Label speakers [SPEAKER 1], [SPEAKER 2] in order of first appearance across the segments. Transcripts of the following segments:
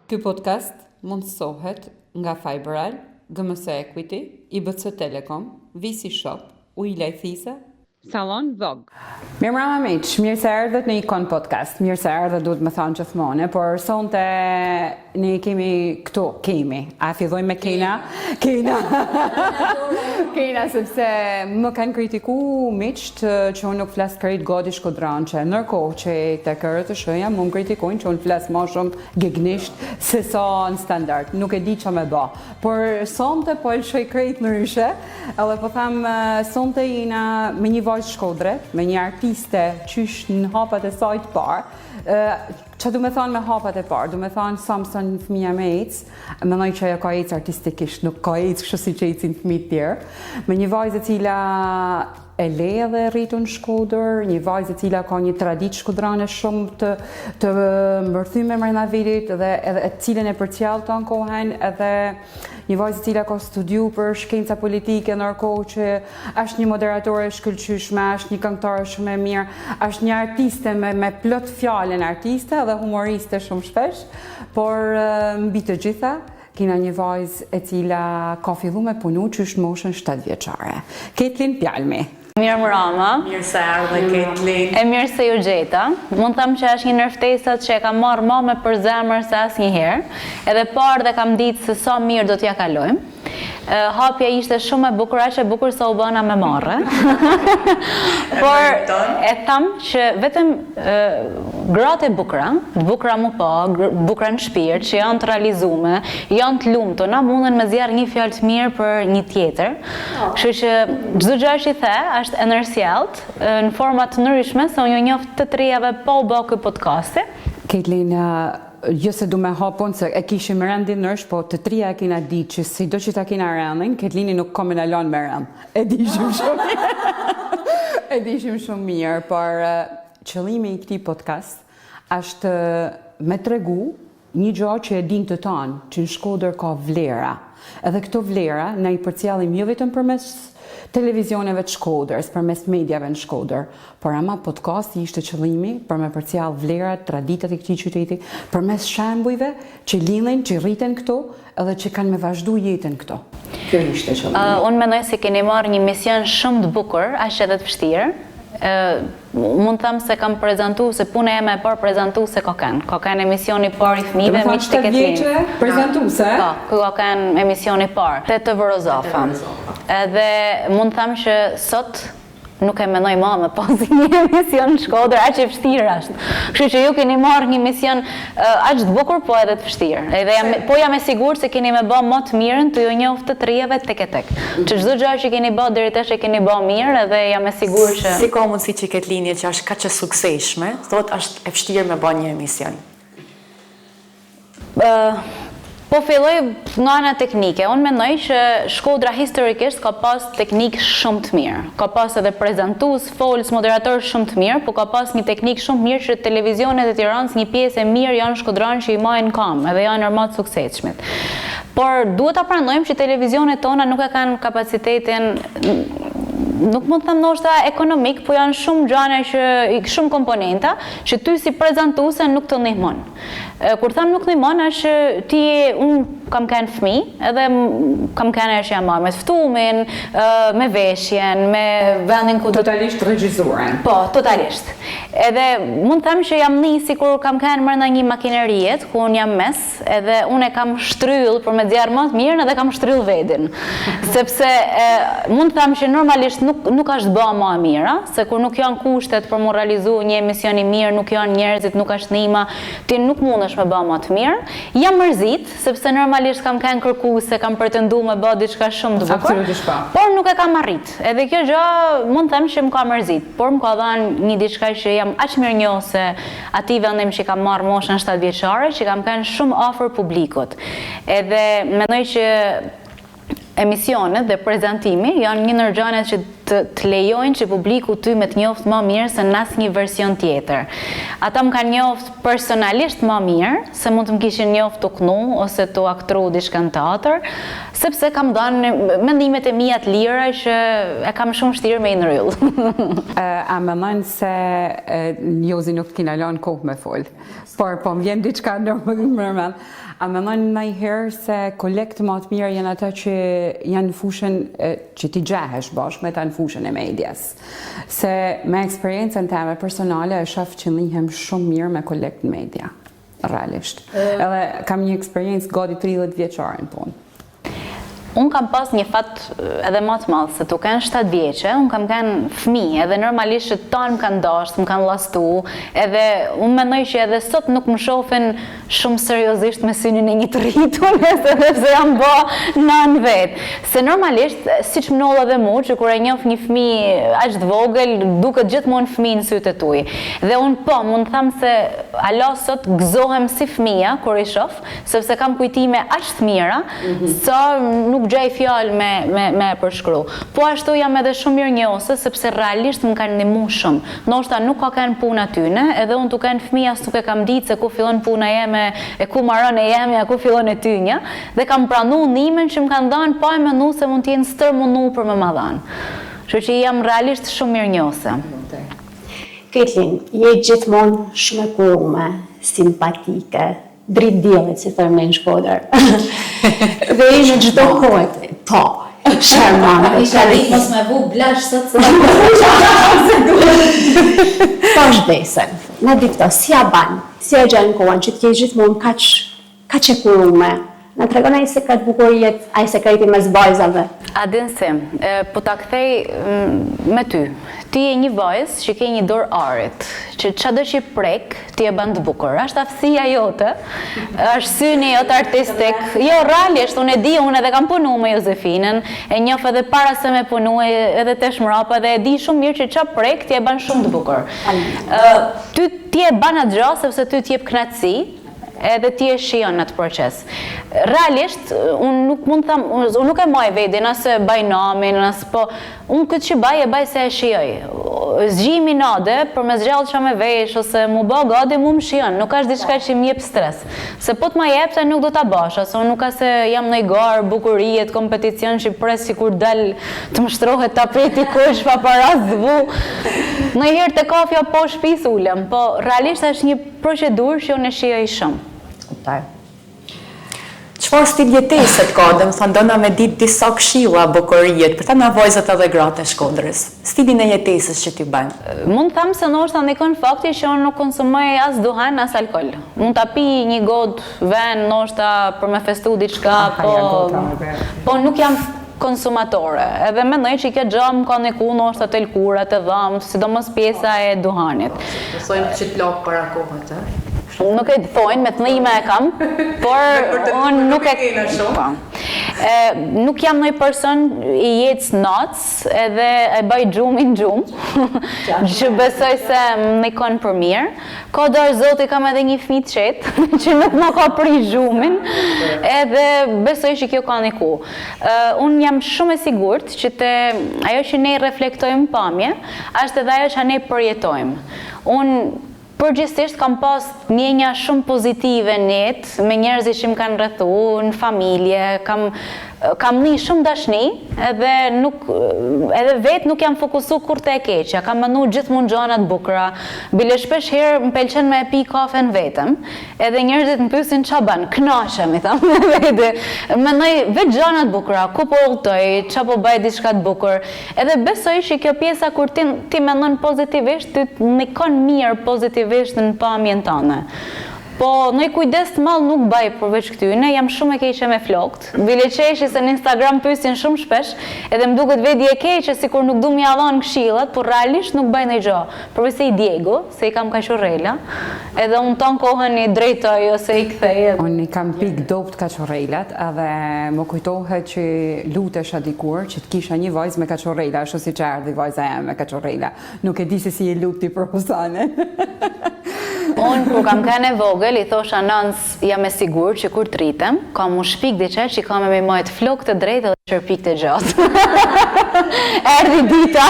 [SPEAKER 1] Ky podcast mundësohet nga Fiberal, GMS Equity, IBC Telekom, VC Shop, Ujlaj Thisa, Salon Vogue.
[SPEAKER 2] Mirë mrama miq, mirë se erdhët në Ikon Podcast. Mirë se erdhët duhet më thonë gjithmonë, por sonte ne kemi këtu, a filloj me Kena? Kena, sepse më kanë kritiku miqt që unë nuk flas krejt godi shkodranqe, nërkohë që të kërët të shëja më kritikojnë që unë flas ma shumë gegnisht se sa në standard, nuk e di që me ba. Por sonte po e lëshoj krejt në ryshe, edhe po thamë sonte jina me një vajzë Shkodre, me një artiste qysh në hapat e sajt parë. Që du me thonë me hapat e parë, du me thonë Samson fëmija me AIDS, menoj që ajo ka AIDS artistikisht, nuk ka AIDS kështu si që AIDS-in fëmijë tjerë, me një vajzë e cila e le edhe rritu në Shkodër, një vajzë e cila ka një traditë shkodrane shumë të mbërthyme mrena vitit, edhe cilën e përcjallë të ankohen, edhe një vajzë e cila ka studiu për shkenca politike, nërkohë që është një moderatore shkëlqyshme, është një këngëtare shumë e mirë, është një artiste me plot fjalën artiste dhe humoriste shumë shpesh, por mbi të gjitha, kina një vajzë e cila ka fillu me punu që është moshën 7 vjeçare. Ketlin Pjalmi.
[SPEAKER 3] Mirë mrama.
[SPEAKER 4] Mirë se ardhe, Ketlin.
[SPEAKER 3] E mirë se ju gjeta. Mund të thamë që është një nërftesat që e kam marrë ma me për zemër se asë njëherë, edhe parë dhe kam ditë se sa mirë do t'ja kalojmë. Hapja ishte shumë e bukur, aq e bukur sa u bëna me marrë. Por e thamë që vetëm gratë e bukra mu pa, bukra në shpirt, që janë të realizume, janë të lumtuna, munden me zjarë një fjalë të mirë për një tjetër. Kështu që çdo gjë që i the është enersjellët në forma të ndryshme, se unë ju njoft të trijave pa u bë ky podcasti.
[SPEAKER 2] Ketlin, jo se du me hapun, se e kishim rendin nërsh, po të trija e kina di që si do që ta kina rendin, Ketlini nuk kom e në lanë me rend. E dishim shumë mirë, por qëllimi i këtij podcast është me tregu një gjë që e din të tanë, që në Shkodër ka vlera. Edhe këto vlera ne i përcjellim jo vetëm përmes televizioneve të Shkodrës, përmes mediave në Shkodër, por ama podcasti ishte qëllimi për me përcjell vlerat, traditat e këtij qyteti, përmes shembujve që lindhen, që rriten këtu, edhe që kanë me vazhdu jetën këtu. Kjo ishte qëllimi.
[SPEAKER 3] Unë mendoj se keni marrë një mision shumë të bukur, aq edhe të vështirë. Mund të thamë se kam prezentu, se pune e me e parë prezentu se Koken emisioni parë i fëmijëve miq të Ketlin.
[SPEAKER 2] Prezentu se?
[SPEAKER 3] Po, Koken emisioni parë, te Vërozafa. Edhe mund të thamë që sot nuk e mendoj ma me pasi një emision në Shkodër, aq e vështirë është. Kështu që ju keni marrë një mision aq të bukur, po edhe të vështirë. Po jam e sigurt se keni me bë më të mirën të ju njoftë të trijave tek e tek. Që çdo gjë që keni bë deri tash e keni bë mirë, edhe jam e sigurt që
[SPEAKER 4] si ka mundësi që Ketlini që është kaq e suksesshme, thotë është e vështirë me bë një emision.
[SPEAKER 3] Po filloj nga ana teknike. Unë mendoj që Shkodra historikisht ka pas teknik shumë të mirë. Ka pas edhe prezantues, folës, moderator shumë të mirë, po ka pas një teknik shumë mirë që televizionet e Tiranës një pjesë e mirë janë shkodranë që i majnë kam, edhe janë normal të suksesshmit. Por duhet ta pranojmë që televizionet tona nuk e kanë kapacitetin, nuk mund të them ndoshta ekonomik, po janë shumë gjëra shumë komponenta që ty si prezantuese nuk të ndihmon. Kur them nuk ndihmon është ti unë kam kanë fëmijë, edhe kam kanë që jam marrë me ftumin, me veshjen, me vendin ku
[SPEAKER 2] totalisht regjizuar.
[SPEAKER 3] Po, totalisht. Edhe mund të them që jam nisi kur kam kanë brenda një makinerie ku unë jam mes, edhe unë e kam shtryll për me zjarr më të mirën edhe kam shtryll vedin. Sepse mund të them që normalisht nuk është bë më e mira, se kur nuk janë kushtet për mu realizu një emision i mirë, nuk janë njerëzit, nuk është nima, ti nuk mundesh me bë më të mirë. Jam mërzit, sepse normalisht kam kanë kërkuese, kam pretenduar me bë diçka shumë të bukur. Por nuk e kam arrit. Edhe kjo gjë mund të them që më ka mërzit, por më ka dhënë një diçka që jam aq mirënjohse atij vendim që kam marrë moshën 7 vjeçare, që kam kanë shumë afër publikut. Edhe mendoj që emisionet dhe prezantimi janë një ndër gjërat që të lejojnë që publiku ty me të njoftë më mirë se në asnjë version tjetër. Ata më kanë njoftë personalisht më mirë se mund të më kishin njoftë të knu ose të aktru diçka në teatr, sepse kam dhënë mendimet e mia të lira që e kam shumë vështirë me i ndryll.
[SPEAKER 2] A mendon se Jozi nuk t'kina lënë kohë me fol, por po më vjen diçka normal. A mendon ndonjëherë se kolekt më të mirë janë ata që janë në fushën që ti gjahesh bashkë me ta në fushën e medias? Se me eksperiencën time personale e shoh që ndihem shumë mirë me kolekt në media, realisht. Edhe kam një eksperiencë gati 30 vjeçare në punë.
[SPEAKER 3] Unë kam pas një fat edhe më të madh, se tu kanë 7 vjeçe, unë kam kanë fëmijë, edhe normalisht që tanë më kanë dashur, më kanë llastu, edhe unë mendoj që edhe sot nuk më shohin shumë seriozisht me synin e një të rritur, sepse jam bë nën vet. Se normalisht, siç më nolla edhe mua, që kur e njoh një fëmijë aq të vogël, duket gjithmonë fëmijë në sytë e tuaj. Dhe unë po, mund të them se ala sot gëzohem si fëmia kur i shoh, sepse kam kujtime aq të mira, sa nuk gjej fjalë me përshkru. Po ashtu jam edhe shumë mirë njohëse, sepse realisht më kanë ndihmuar shumë. Ndoshta nuk ka kanë punë atyne, edhe unë tu kanë fëmija nuk e kam ditë se ku fillon puna jeme, e ku marrën e jemi, e ku fillon e tynja, dhe kam pranuar ndihmën që më kanë dhënë, pa e menduar se mund të jenë stërmunduar për më dhënë. Kështu që jam realisht shumë mirë njohëse.
[SPEAKER 5] Ketlin, je gjithmonë shumë e kurume, simpatike, dritë diellit, si thërme në Shkodër. Dhe i në çdo kohë, po, charmante.
[SPEAKER 3] Mos me vu blash sot.
[SPEAKER 5] Po shbesen. Na di këto, si ja ban, si ja gjanë kohën, që t'je gjithmonë kaq e kurume. Na tregon ai sekret bukuriet, ai sekreti mes vajzave.
[SPEAKER 3] Adin se, po ta kthej me ty. Ti je një vajzë që ke një dorë arit, që çdo që prek, ti e bën të bukur. Është aftësia jote, është syni jot artistik. Jo, realisht, unë e di, unë edhe kam punuar me Jozefinën, e njoh edhe para se me punue, edhe tesh mrapa, dhe e di shumë mirë që çfarë prek, ti e bën shumë të bukur. Ti e bën atë gjë sepse ty t'jep kënaqësi, edhe ti e shijon në atë proces. Realisht, unë nuk mund të tham, unë nuk e maj vedin, asë baj namin, asë po, unë këtë që baj e baj se e shijoj. Zgjimi nade, për me zgjallë që me vesh, ose mu bë gadi, mu më shijon, nuk është diçka që më jep stres. Se po të ma jep, se nuk do t'a bash, ose unë nuk ka se jam në i garë, bukurijet, kompeticion që pres si kur del të më shtrohet tapeti, kush, paparaz, dvu. Në herë të kafja po shpis ulem, po realisht është një procedurë që unë e shijoj shumë.
[SPEAKER 4] Çfarë stil jeteset ka, dhe më thënë dona me ditë disa këshilla bukurijet, për ta na vajzat edhe gratë e Shkodrës. Stilin e jetesës që ti bën.
[SPEAKER 3] Mund të them se ndoshta ndikon fakti që unë nuk konsumoj as duhan as alkool. Mund ta pi një gotë ven ndoshta për me festu diçka, po nuk jam konsumatore. Edhe mendoj që kjo gjë më ka ndikuar ndoshta te lkurat e dhëmt, sidomos pjesa e duhanit.
[SPEAKER 1] Besojmë që t'lak para kohët,
[SPEAKER 3] Nuk e të thojnë, me të ndihme e kam, por unë nuk e shumë. Nuk jam një person i jetës natës, edhe e bëj gjumin që besoj se më ndikon për mirë. Ka dorë Zoti, kam edhe një fëmijë të qetë, që nuk më ka pri gjumin, edhe besoj që kjo ka ndikuar. Unë jam shumë e sigurt që ajo që ne reflektojmë pamje, është edhe ajo që ne përjetojmë. Unë përgjithsisht kam pas ndjenja shumë pozitive në jetë me njerëzit që më kanë rrethuar, në familje, kam një shumë dashni, edhe vetë nuk jam fokusu kur të e keqja, kam mënu gjithmonë gjana të bukura, bile shpesh herë më pëlqen me e pi kafen vetëm, edhe njerëzit më pyesin ç'a bën, kënaqem, i tham me vete, mendoj vetë gjana të bukura, ku po udhtoj, ç'a po bëj diçka të bukur, edhe besoj që kjo pjesa kur ti mendon pozitivisht, ty ndikon mirë pozitivisht në pamjen tënde. Po, në kujdes të malë nuk baj përveç këtyne, jam shumë e keqe me flokt. Bile qeshi se në Instagram pyesin shumë shpesh, edhe më duket vedi e keqe si kur nuk du m'ja dhanë këshillat, por realisht nuk baj në gjo. Përveç se i Diego, se i kam kaqorrela, edhe unë tonë kohën i drejtoj ose i kthej.
[SPEAKER 2] Unë i kam pik dopt kaqorrelat, edhe më kujtohet që lutesha dikur që të kisha një vajzë me kaqorrela, ashtu si që erdhi vajza e me kaqorrela. Nuk e di se si e luti profesionen.
[SPEAKER 3] Unë kur kam kanë e vogël, i thosha nëns jam e sigurt që kur të rritem, kam u shpik diçka që kam me majt flok të drejtë dhe shërpik të gjatë. Erdhi dita.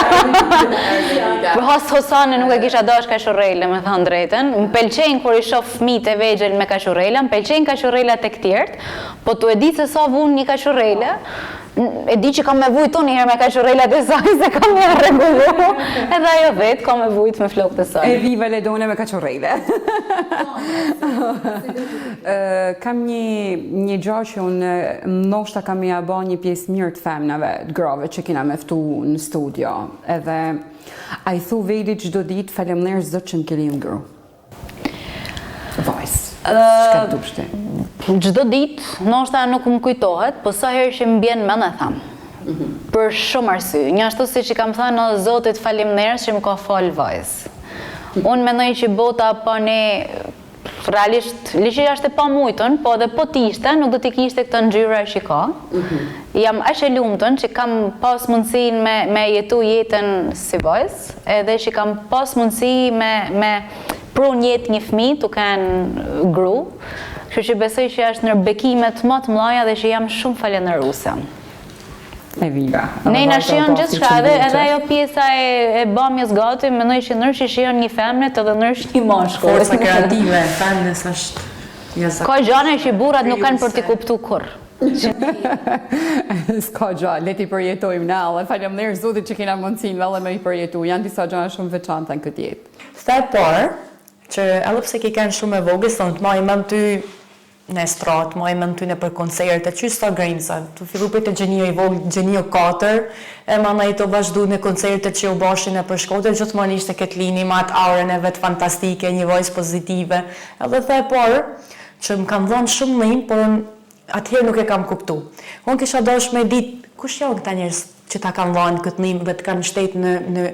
[SPEAKER 3] Për Hosane nuk e kisha dash kashurrele, me thënë drejtën. Më pëlqejnë kur i shoh fëmijët e vegjël me kashurrela, më pëlqejnë kashurrelat tek tjerët, po tu e di se sa vun një kashurrele. E di që kam me vujt unë herë me kashurrelat e saj se kam me rregullu. Edhe ajo vetë kam me vujt me flokët e saj.
[SPEAKER 2] E viva Ledone me kachorrele. Kam një gjë që unë ndoshta kam ia bë një pjesë mirë të femnave, të grave që kena me ftu në studio. Edhe ai thu veli çdo ditë faleminderit zot që më keni ngru. Vajs. Çka dupshte?
[SPEAKER 3] Çdo ditë, ndoshta nuk më kujtohet, po sa herë që më bjen mend e tham. Për shumë arsye. Një ashtu siç i kam thënë o Zotit faleminderit që më ka fal vajzë. Unë mendoj që bota pa ne realisht liçi është e pamujtën, po edhe po t'ishte, nuk do t'i kishte këtë ngjyrë që ka. Jam aq e lumtur që kam pas mundësinë me jetu jetën si vajzë, edhe që kam pas mundësi me prun jetë një fëmijë tu kanë gru. Kështu që besoj që është ndër bekimet më të mëdha dhe që jam shumë falënderuese.
[SPEAKER 2] E viva.
[SPEAKER 3] Ne na shijon gjithçka, edhe ajo pjesa e bamjes gati, mendoj që ndërsh shijon një femnet edhe ndërsh një mashkull.
[SPEAKER 4] Forca kreative e femnes është jashtëzakonisht.
[SPEAKER 3] Ka gjëra që burrat nuk kanë për t'i kuptuar kurr.
[SPEAKER 2] S'ka gjë, le t'i përjetojmë na, dhe faleminderit Zotit që kena mundësinë valla me i përjetu. Janë disa gjëra shumë veçanta në këtë jetë.
[SPEAKER 4] Tha e parë, që edhe pse ke kanë shumë e vogël, thonë të ma i mend ty në strat, ma i mend ty në për koncerte, që sta grimsa, të fillu për të Gjenio i vogël, Gjenio 4, e mana i të vazhdu në koncertet që u bashin e për Shkodër, gjithmonë ishte këtë lini, ma atë aurën e vetë fantastike, një vojës pozitive, edhe tha e parë, që më kam dhënë shumë linë, por atëherë nuk e kam kuptu. Unë kisha dash me ditë, kush janë këta njerëz që ta kanë dhënë këtë linë dhe të kanë shtetë në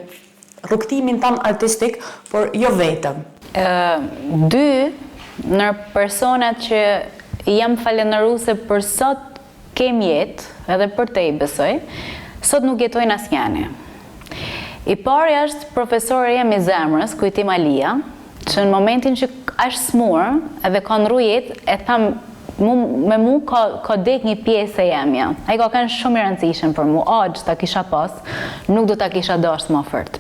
[SPEAKER 4] rrugtimin tan artistik, por jo vetëm.
[SPEAKER 3] Dy në personat që jam falënderuese për sot kem jetë, edhe për te i besoj, sot nuk jetojnë asnjëri. I pari është profesori jam i zemrës, Kujtim Alia, që në momentin që është smur edhe ka ndru jetë, e tham me mu ka dek një pjesë e jemja. Ai ka kanë shumë i rëndësishëm për mu, aq ta kisha pas, nuk do ta kisha dashur më fort.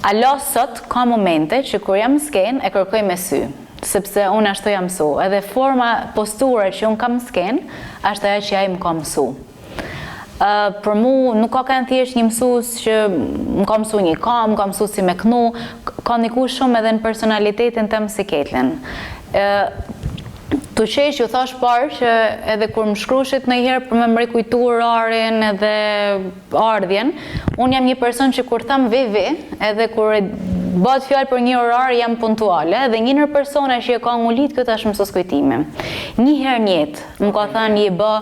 [SPEAKER 3] Alo sot ka momente që kur jam sken e kërkoj me sy, sepse unë ashtu jam mësu, edhe forma posture që unë kam sken, është ajo që ai më ka mësu. Për mu nuk ka kanë thjesht një mësues që më ka mësu një kam, më ka mësu si me knu, ka ndiku shumë edhe në personalitetin tëm si Ketlin. Tu qesh ju thash parë që edhe kur më shkrushit në herë për me më rekujtu orarin edhe ardhjen, unë jam një person që kur tham vivi, edhe kur bëhet fjalë për një orar jam punktuale, edhe një nër persona që e ka ngullit këtë është mësues kujtimi. Një herë në jetë më ka thënë je bë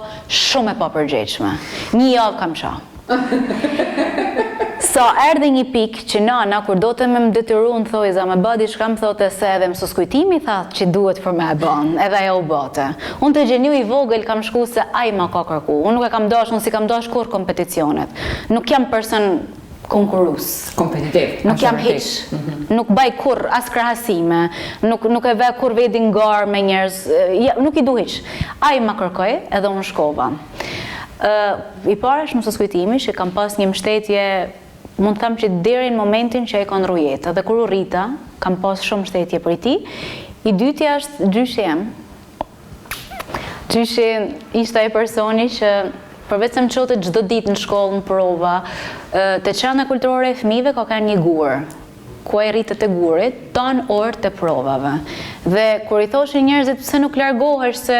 [SPEAKER 3] shumë e papërgjegjshme. Një javë kam qa. Sa erdhi një pikë që nana, kur do të me më detyru në thojza, me bë diçka më thote se edhe mësues kujtimi tha që duhet për me e bën, edhe ajo u bate. Unë të Gjeniu i vogël kam shku se ai ma ka kërku. Unë nuk e kam dash, unë si kam dash kur kompeticionet. Nuk jam person konkurus.
[SPEAKER 2] Kompetitiv.
[SPEAKER 3] Nuk jam hiç. Nuk baj kur as krahasime, nuk e ve kur vedin garë me njerëz, nuk i du hiç. Ai ma kërkoi edhe unë shkova. I para është mësues kujtimi që kam pas një mbështetje, mund të them që deri në momentin që ai ka ndru jetë, edhe kur u rrita, kam pas shumë mbështetje për ti. I dytja është gjyshi jem. Gjyshi ishte ai personi që përveç se më çote çdo ditë në shkollë në prova, te çana kulturore e fëmijëve ka kanë një gur, ku ai rritet e gurit, tan orë të provave. Dhe kur i thoshin njerëzit pse nuk largohesh se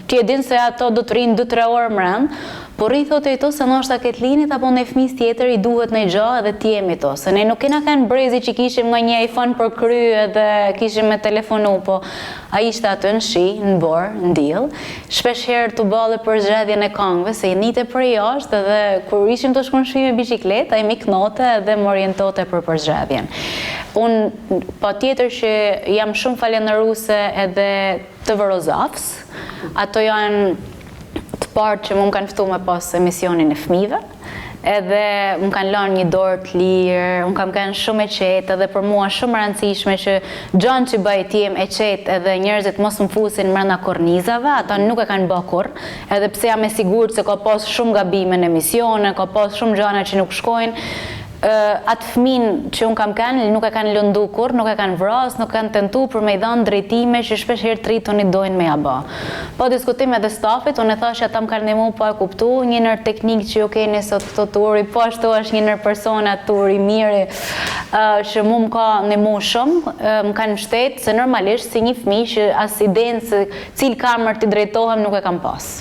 [SPEAKER 3] ti e din se ato do të rinë 2-3 orë mbrëm, por i thotë to se ndoshta Ketlinit apo në fëmijës tjetër i duhet në gjë edhe ti jemi to, se ne nuk kena kanë brezi që kishim nga një iPhone për kry edhe kishim me telefonu, po ai ishte aty në shi, në borë, në diell, shpesh herë të balle për zgjedhjen e këngëve, se i nite për jashtë edhe kur ishim të shkon shi me biçikletë, ai më knote dhe më orientonte për zgjedhjen. Unë patjetër që jam shumë falënderuese edhe të Vërozafs, ato janë të partë që më kanë ftu me pas emisionin e fëmijëve, edhe më kanë lënë një dorë të lirë, më kam kanë shumë e qetë, edhe për mua shumë rëndësishme që gjën që bëj t'jem e qetë edhe njerëzit mos më fusin mbrenda kornizave, ata nuk e kanë bë kurrë, edhe pse jam e sigurt se ka pas shumë gabime në emisione, ka pas shumë gjëra që nuk shkojnë. Atë fëmin që unë kam kanë, nuk e kanë lëndu kur, nuk e kanë vras, nuk kanë tentu për me i dhanë drejtime që shpesh herë tritoni dojnë me ja bë. Po diskutim edhe stafit, unë e thash që ata më kanë ndihmu po e kuptu, një nër teknik që ju keni sot këto turi, po ashtu është një nër persona turi miri që mu më ka ndihmu shumë, më kanë shtetë se normalisht si një fëmi që as idenë se cilë kamër t'i drejtohem nuk e kam pas.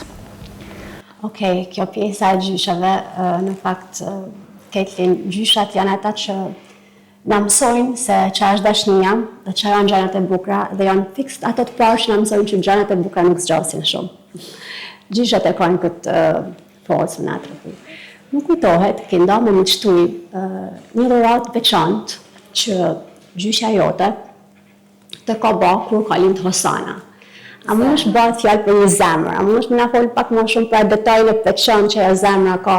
[SPEAKER 5] Okej, kjo pjesa e gjyshave, në fakt, Ketlin, gjyshat janë ata që na mësojnë se çfarë është dashnia, dhe çfarë janë gjërat e bukura, dhe janë fiks ato të parë që na mësojnë që gjërat e bukura nuk zgjasin shumë. Gjyshat e kanë këtë forcë në atë. Nuk kujtohet, ke nda me më qëtuj një dhuratë veçantë që gjyshja jote të ka ba kur ka lind Hosana. A më është bërë fjallë për një zemër, a më është më na folë pak më shumë për detajnë e veçantë që e zemëra ka,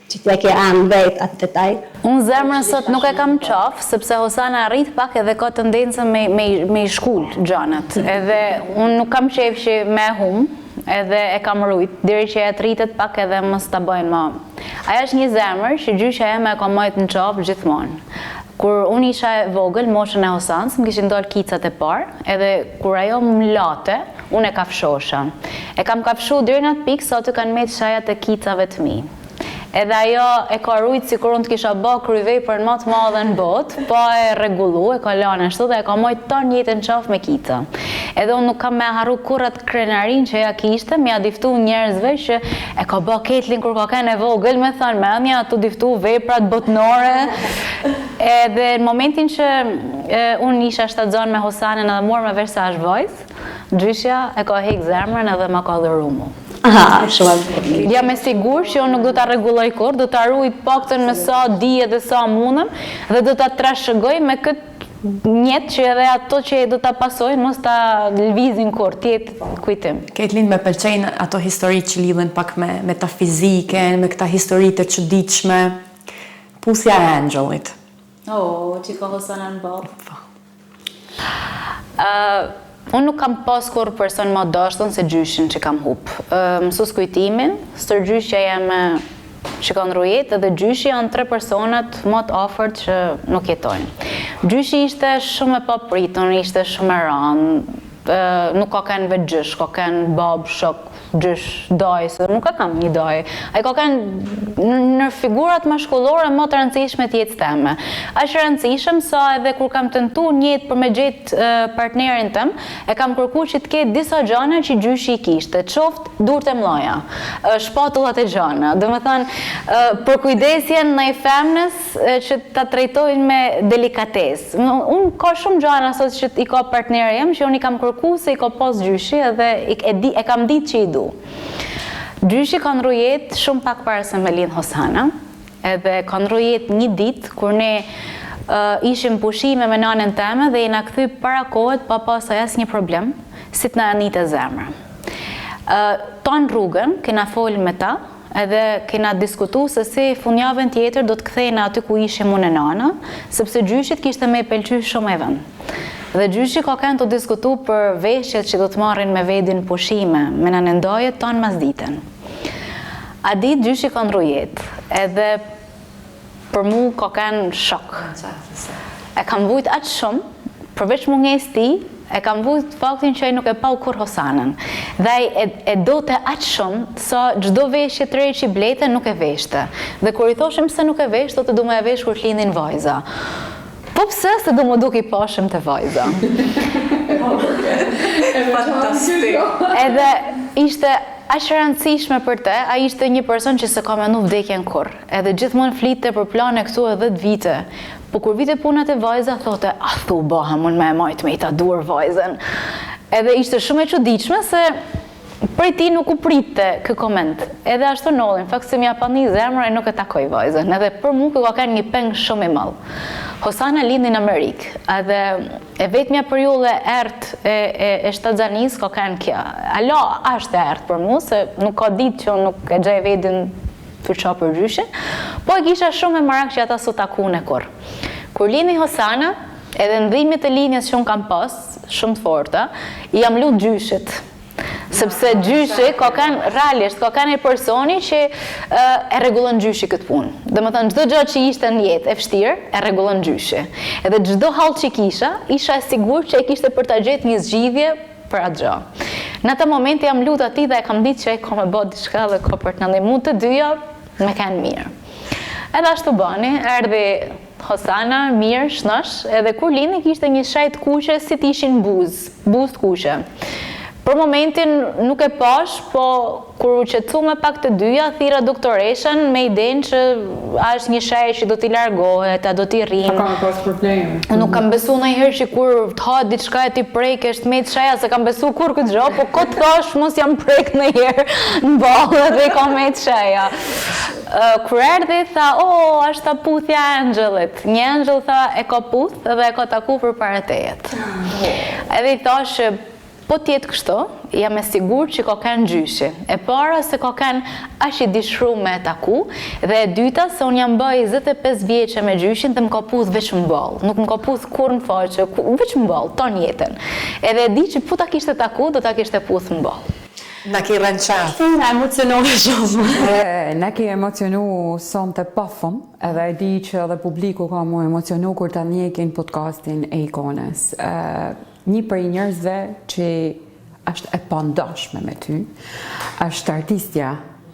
[SPEAKER 5] që t'ja ke anë vetë atë detaj?
[SPEAKER 3] Unë zemrën sot nuk e kam qafë, sepse Hosana rrit pak edhe ka tendencën me i shkull gjanët. Edhe unë nuk kam qefshi me hum, edhe e kam rujt, diri që e rritet pak edhe mos t'a bëjnë ma. Aja është një zemër që gjysha e me ka majtë në qafë gjithmonë. Kur unë isha e vogël, moshën e Hosanës, më kishin dollë kicat e parë, edhe kur ajo më late, unë e kafshosha. E kam kafshu deri në atë pikë, sa të kanë me të shajat e kicave të mi. Edhe ajo e ka rujtë si kur unë të kisha bë kryvej për në matë madhe në botë, po e regullu, e ka lanë ashtu dhe e ka mojtë ton jetën qafë me kica. Edhe unë nuk kam me harru kurat krenarin që ja kishte, me ja diftu njerëzve që e ka bë Ketlin kur ka kene vogël, me thonë me anja, tu diftu veprat botnore. Edhe në momentin që unë isha shtadzon me Hosanën edhe morë me Versace Voice, gjyshja e ka hek zemrën edhe ma ka dhëru mu.
[SPEAKER 5] Aha, shumë.
[SPEAKER 3] Jam e sigur që unë nuk do t'a rregulloj kur, do t'a rujt paktën me sa dije dhe sa mundëm dhe do t'a trashëgoj me këtë njetë që edhe ato që do t'a pasojnë mos t'a lvizin kur, tjetë kujtim.
[SPEAKER 4] Ketlin, me pëlqejnë ato histori që lidhen pak me metafiziken, me këta histori të çuditshme. Pusja e Angelit.
[SPEAKER 3] Që ka Hosana në babë. Unë nuk kam pas kur person më dashtën se gjyshin që kam hup. Mësus kujtimin, stërgjyshja jeme që kanë rujet, edhe gjyshi janë 3 personat më të afërt që nuk jetojnë. Gjyshi ishte shumë e papritën, ishte shumë e ranë, nuk ka kanë vetë gjysh, ka kanë babë, shok, gjysh, daj, se nuk ka kam një daj. A i ka kanë në figurat mashkullore më të rëndësishme të jetës teme. A që rëndësishëm sa edhe kur kam tentu njët për me gjetë partnerin tëm, e kam kërku që të ketë disa gjana që gjyshi i kishte, qoftë durët e mloja, shpatullat e gjana. Dhe me thënë, për kujdesjen në i femnës që ta trejtojnë me delikates. Unë ka shumë gjana sot që i ka partneri jem, që unë i kam kërku se i ka pas gjyshi edhe e kam ditë që i du. Gjyshi kanë rujet shumë pak para se me lind Hosana, edhe kanë rujet një ditë kur ne ishim pushime me nanën teme dhe i na kthy para kohet pa pasaj asnjë problem, si të na anitë zemra. Ton rrugën kena fol me ta, edhe kena diskutu se si funjavën tjetër do të kthejna aty ku ishim unë e nana, sepse gjyshit kishte me pëlqy shumë e vend. Dhe gjyshi ka kanë të diskutu për veshjet që do të marrin me vedin pushime, me në nëndojet tonë mas ditën. A ditë gjyshi kanë rujet, edhe për mu ka kanë shok. E kam vujt atë shumë, përveç mu nges ti, e kam vujt faktin që ai nuk e pau kur Hosanën. Dhe e do të atë shumë, sa gjdo veshje të rejë që i blete nuk e veshte. Dhe kur i thoshim se nuk e veshte, do të du me e vesh kur lindin vajza. Po pse se do më duk i pashëm të vajza.
[SPEAKER 4] Fantastik.
[SPEAKER 3] Edhe ishte aq rëndësishme për te, a ishte një person që se ka menu vdekjen kur. Edhe gjithmonë flite për plane këtu e 10 vite. Po kur vite punat e vajza, thote, a thu baha mund me e majtë me i ta duar vajzen. Edhe ishte shumë e çuditshme se prej ti nuk u pritte kë koment. Edhe ashtu nollin, fakt se mja pa një zemra e nuk e takoj vajzën. Edhe për mu ka kanë një peng shumë i madh. Hosana lindi në Amerikë, edhe e vetmja periudhë e shtatzanis ka kanë kja. Alo, është e ertë për mu, se nuk ka ditë që nuk e gjej vedin për qa për gjyshe, Po e kisha shumë e marak që ata s'u takune kur. Kur lini Hosana, edhe ndhimit e linjes që unë kam pas, shumë të forta, jam lu gjyshit. Sepse gjyshi, realisht, ka kanë e personi që e regullon gjyshi këtë punë. Dhe më thënë, gjdo gjë që ishte në jetë e vështirë, e regullon gjyshi. Edhe gjdo halë që isha e sigur që e kishte për të gjetë një zgjidhje për atë gjë. Në atë moment jam lutë ati dhe e kam ditë që e ka me bërë diçka dhe ka për të nëndë mund të dyja me kanë mirë. Edhe ashtu bani, erdhi Hosana, mirë, shnosh, edhe kur lini kishte një shajt kuqe si t'ishin buz të kuqe. Për momentin nuk e pash, po kur u qetësu me pak të dyja, thira doktoreshen me idenë që është një shaj që do t'i largohet, a do t'i rrinë.
[SPEAKER 2] Ka me pas probleme.
[SPEAKER 3] Nuk kam besu ndonjëherë që kur të ha diçka e t'i prejke, është me të shaja, se kam besu kur këtë gjë, po këtë thash mos jam prejk ndonjëherë në ballë dhe ka me të shaja. Kur erdhi tha, është ta puthja e Angjelit. Një Angel tha e ka puth dhe e ka taku për para tejet. Edhe i thash po tjetë kështu, jam e sigur që ka kanë gjyshi. E para se ka kanë ashtë i dishru me taku, dhe e dyta se unë jam bëj 25 vjeqe me gjyshin dhe më ka puth veç më balë. Nuk më ka puth kur në faqe, veç më balë, ton jetën. Edhe e di që po ta kishte taku, do ta kishte puth më balë.
[SPEAKER 4] Na ki rënë qatë.
[SPEAKER 5] Na emocionove shumë.
[SPEAKER 2] Ne ki emocionu son të pafëm, edhe e di që edhe publiku ka mu emocionu kur të njekin podcastin e Ikonës. Një për i njerëzve që është e pandashme me ty, është artistja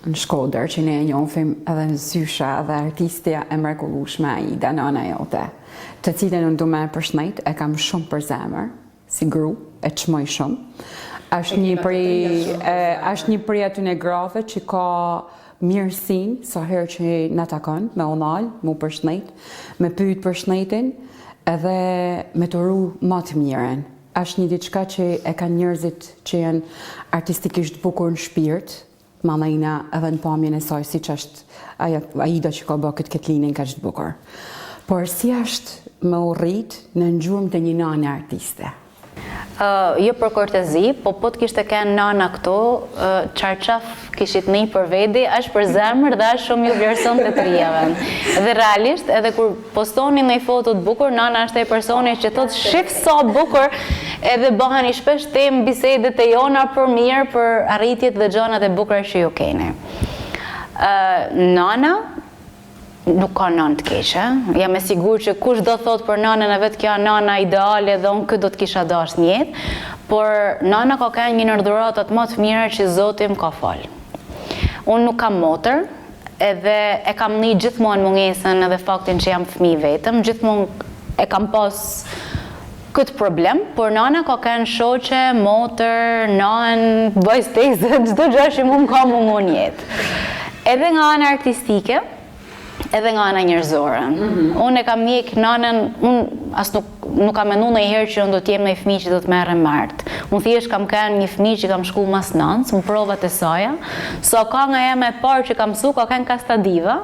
[SPEAKER 2] në Shkodër, që ne e njohim edhe në Zysha, dhe artistja e mrekullueshme Aida, nëna jote, të cilën unë du me përshëndet, e kam shumë për zemër, si gru, e çmoj shumë. Është një prej atyne grave që ka mirësin, sa herë që na takon, me onal, mu përshëndet, me pyet përshëndetin, edhe me të ru më të mirën. Është një diçka që e ka njerëzit që janë artistikisht bukur në shpirt, manajna edhe në pamjen e saj, si që është Aida që ka bë këtë Ketlinin ka qëtë bukur. Por si është me u rrit në ngjyrmë të një nane artiste?
[SPEAKER 3] Jo për kortezi, po të kishte kënë nana këto, qarqaf kishit një për vedi, është për zemër dhe është shumë ju vlerëson të të rjeve. Dhe realisht, edhe kur postoni në i fotot bukur, nana është e personi që thot shif sa bukur, edhe bëhen i shpesh temë bisedet e jona për mirë, për arritjet dhe gjonat e bukur që ju keni. Nana nuk ka nanë të keqe. Jam e sigur që kush do thot për nanën e vetë kjo nana ideale dhe unë këtë do të kisha dash një jetë, por nana ka kanë një ndërdhuratat më të mira që Zoti më ka falë. Unë nuk kam motër, edhe e kam një gjithmonë mungesën edhe faktin që jam fëmijë vetëm, gjithmonë e kam pas këtë problem, por nana ka kanë shoqe, motër, nanë, vajzë, çdo gjë që më ka mungon jetë. Edhe nga ana artistike, edhe nga ana njerëzore. Unë e kam mjek nanën, unë as nuk kam mendu ndonjëherë që unë do t'jem në i fëmijë që do t'merrem martë. Unë thjesht kam kanë një fëmijë që kam shku mas nëncë, më provat e saja, so ka nga jam e parë që kam su, ka kanë kastadiva,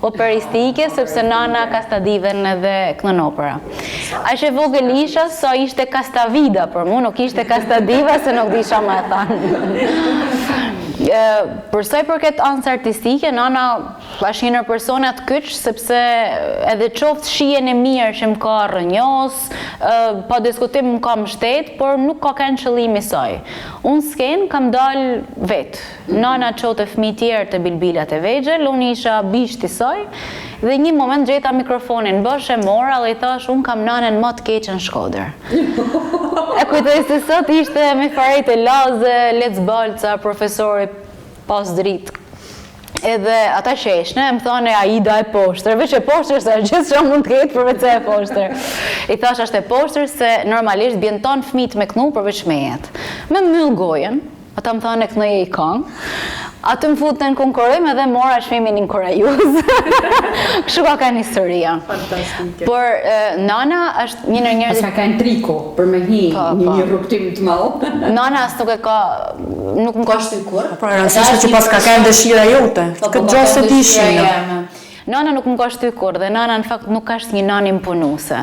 [SPEAKER 3] operistike, sepse nana kastadiven edhe kënën opera. Ashe vogël isha, so ishte kastavida për mu, nuk ishte kastadiva, se nuk disha më e thanë. Përsoj për këtë anës artistike, nana është një personat kyç, sepse edhe qoftë shijen e mirë që më ka rënjos, pa diskutim më ka mbështet, por nuk ka kanë qëllimi saj. Unë s'ken kam dalë vetë. Nana qote fëmijë tjerë të bilbilat e vegjël, unë isha bishti saj, dhe një moment gjeta mikrofonin bosh e mora dhe i thash, unë kam nanën më të keqe në Shkodër. E kujtoj se sot ishte me farejt e laze, Lec Balca, profesori pas dritë. Edhe ata sheshne, më thane Aida e poshtër, veç e poshtër se gjithë që mund të ketë përveç e poshtër. I thash është e poshtër se normalisht bjen tonë fëmijët me knu përveç me jetë. Me myll gojen, ata më thane kënëje i kongë, atë më futën në konkurrim edhe mora çmimin inkurajuz. Kështu ka kanë historia.
[SPEAKER 4] Fantastike.
[SPEAKER 3] Por nana është një në njerëzit...
[SPEAKER 2] Ka kanë triko për me hi një rrugtim të madh.
[SPEAKER 3] Nana as nuk më ka shtyr kur.
[SPEAKER 4] Pra rëndësishme që pas ka kanë dëshira jote. Këtë gjë se dishin.
[SPEAKER 3] Nana nuk më ka shtyr kur dhe nana në fakt nuk është një nanë imponuese.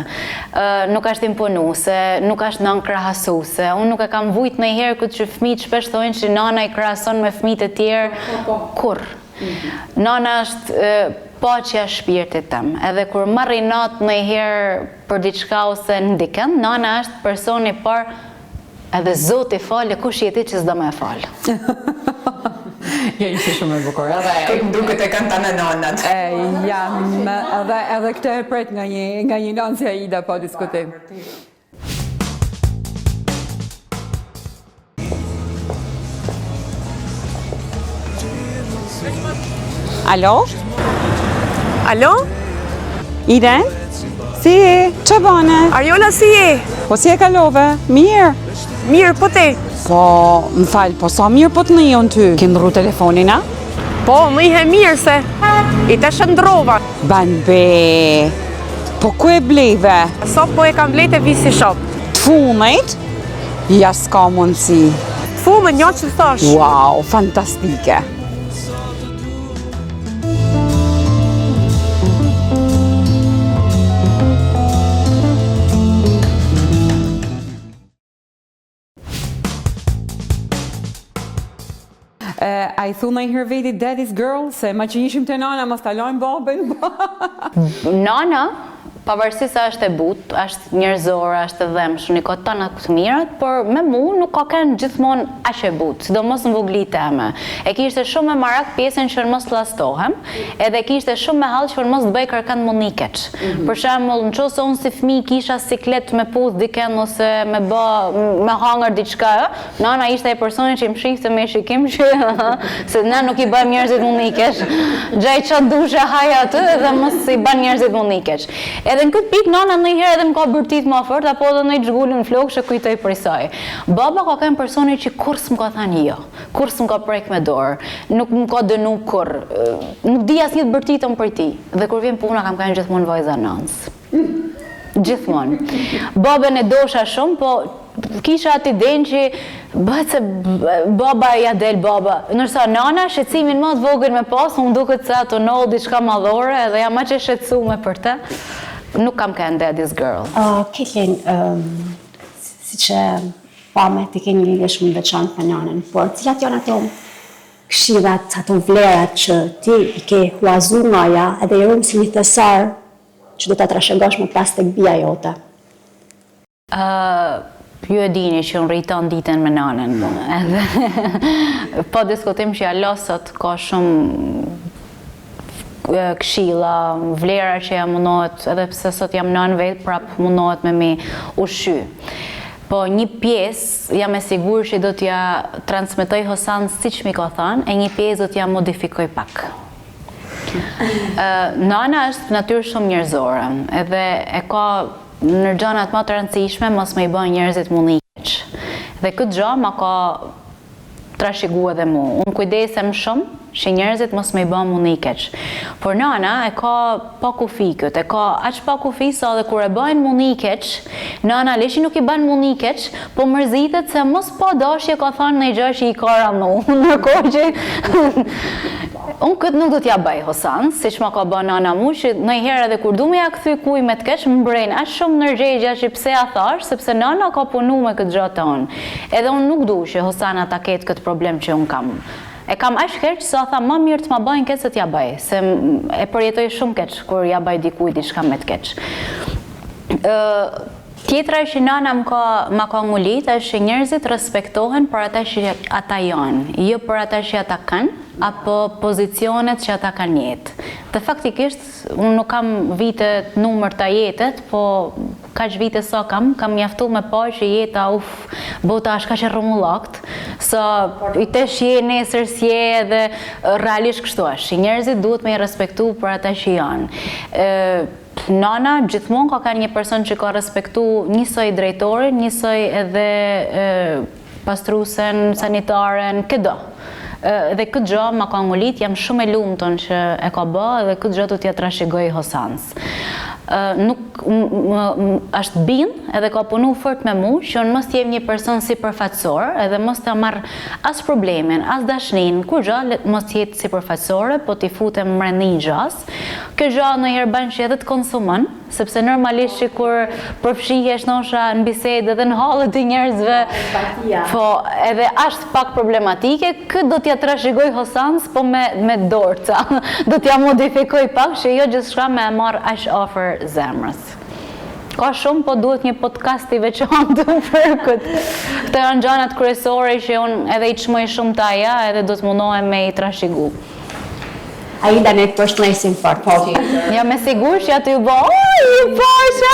[SPEAKER 3] Nuk është imponuese, nuk është nanë krahasuese. Unë nuk e kam vujt ndonjëherë këtë që fëmijët shpesh thonë që nana i krahason me fëmijët e tjerë. Kur? Nana është paqja e shpirtit tem. Edhe kur marri natë ndonjëherë për diçka ose ndiken, nana është personi i parë, edhe Zoti falë, kush je ti që s'do më fal.
[SPEAKER 2] Ja, ishte shumë e bukur.
[SPEAKER 4] Duket e kanë tanë nanat.
[SPEAKER 2] Jam edhe këtë e pret nga një nanë si Aida, pa diskutim.
[SPEAKER 1] Alo?
[SPEAKER 6] Alo?
[SPEAKER 1] Iden? Si je? Që bane?
[SPEAKER 6] Ariola, si je?
[SPEAKER 1] Po si e kalove? Mirë?
[SPEAKER 6] Mirë, po te?
[SPEAKER 1] Po, më falë, po sa mirë po të në jonë ty? Ke ndru telefonin, a?
[SPEAKER 6] Po, më ihe mirë se i të shëndrova.
[SPEAKER 1] Ban be, po ku e bleve?
[SPEAKER 3] Sot po e kam blejt e Visi Shop.
[SPEAKER 1] Të funit? Ja s'ka mundësi.
[SPEAKER 3] Fume një që thash.
[SPEAKER 1] Wow, fantastike.
[SPEAKER 2] A I thu ndonjëherë veti daddy's girl, se ma që ishim të nana, mos ta lajmë babën.
[SPEAKER 3] Nana, pavarësisht se është e butë, është njerëzore, është e dhemshme, ka tana të mirat, por me mua nuk ka qenë gjithmonë aq e butë, sidomos në voglit eme. E kishte shumë me marak pjesën që mos llastohem, edhe kishte shumë me hall që mos të bëj kërkan munikeç. Për shembull, nëse unë si fëmijë kisha siklet me puth diken ose me hangër diçka, nana ishte ai personi që më shihte me shikim që se ne nuk i bëjmë njerëzit munikeç. Gjaj çfarë dushe haj atë dhe mos i bën njerëzit munikeç. Edhe në këtë pikë nana ndonjëherë edhe më ka bërtit më fort apo edhe ndonjë zhgullën flokë që kujtoj për saj. Baba ka qenë personi që kur s'm ka thënë jo, kur s'm ka prek me dorë, nuk më ka dënu kur, nuk di asnjë të bërtitën për ti. Dhe kur vjen puna kam qenë gjithmonë vajza nans. Gjithmonë. Babën e dosha shumë, po kisha atë idenë që bëhet se baba ja del baba. Nërsa nana, shqetësimin më të vogël me pas, më duket se ato ndoll diçka madhore edhe jam aq e shqetësuar për të. Nuk kam qenë daddy's girl.
[SPEAKER 5] Ketlin, si që pame ti ke një lidhje shumë veçantë me nanën, por cilat janë ato këshillat, ato vlerat që ti i ke huazu nga ja edhe i rëmë si një thesar që do ta trashëgosh më pas tek bija jote?
[SPEAKER 3] Ju e dini që unë rriton ditën me nanën, edhe po diskutim që Allah sot ka shumë këshilla, vlera që jam mundohet, edhe pse sot jam nanë vetë, prap mundohet me mi ushqy. Po një pjesë jam e sigur që do t'ja transmetoj Hosan siç mi ka thënë, e një pjesë do t'ja modifikoj pak. Nana është natyrë shumë njerëzore, edhe e ka në gjanat më të rëndësishme mos me i bën njerëzit munikeq. Dhe këtë gjë ma ka trashëguar edhe mua. Unë kujdesem shumë që njerëzit mos me i bën munikeq. Por nana e ka pa kufi këtë, e ka aq pa kufi sa edhe kur e bën munikeq, nana leshi nuk i bën munikeq, po mërzitet se mos pa dashje ka thënë në gjë që i ka ranu. Ndërkohë që unë këtë nuk do t'ja bëj Hosan, si që ma ka bë nana mu, që ndonjëherë edhe kur du me ja kthy kuj me të keq, më brejnë aq shumë nërgjegja që pse ja thash, sepse nana ka punu me këtë gjë të unë. Edhe unë nuk du që Hosana ta ketë këtë problem që unë kam. E kam aq keq sa tha më mirë të ma bëjnë keq se t'ja bëj, se e përjetoj shumë keq kur ja bëj dikujt diçka me të keq. Tjetra që nana ma ka ngulit është që njerëzit respektohen për ata që ata janë, jo për ata që ata kanë, apo pozicionet që ata kanë jetë. Dhe faktikisht, unë nuk kam vite numër të jetet, po kaq vite sa kam mjaftu me pa që jeta, bota është kaq e rrumullakt, sa i tesh je, nesër s'je edhe realisht kështu është. Njerëzit duhet me i respektu për ata që janë. Nana gjithmonë ka një person që ka respektu njësoj drejtorin, njësoj edhe pastruesen, sanitaren, këdo. Dhe këtë gjë ma ka ngulit, jam shumë e lumëton që e ka bë dhe këtë gjë do t'ja trashëgoj Hosans. Nuk është bin edhe ka punu fort me mu që unë mos t'jem një person si përfaqësor edhe mos t'a marrë as problemin, as dashnin, kur gjë mos t'jetë si përfaqësore, po t'i futem mreni gjas. Kjo gjë ndonjëherë bën që edhe të konsumon, sepse normalisht që kur përfshihesh nosha në bisedë dhe në hallet e njerëzve, po edhe është pak problematike, këtë do t'ja trashëgoj Hosans, po me dorca. Do t'ja modifikoj pak që jo gjithçka me marr aq afër zemrës. Ka shumë, po duhet një podcast i veçantë për këtë. Këto janë gjanat kryesore që unë edhe i çmoj shumë të aja, edhe do të mundohem me i trashëgu.
[SPEAKER 5] Aida ne përshëndesim fort.
[SPEAKER 3] Ja me sigur që aty u bë, i pasha!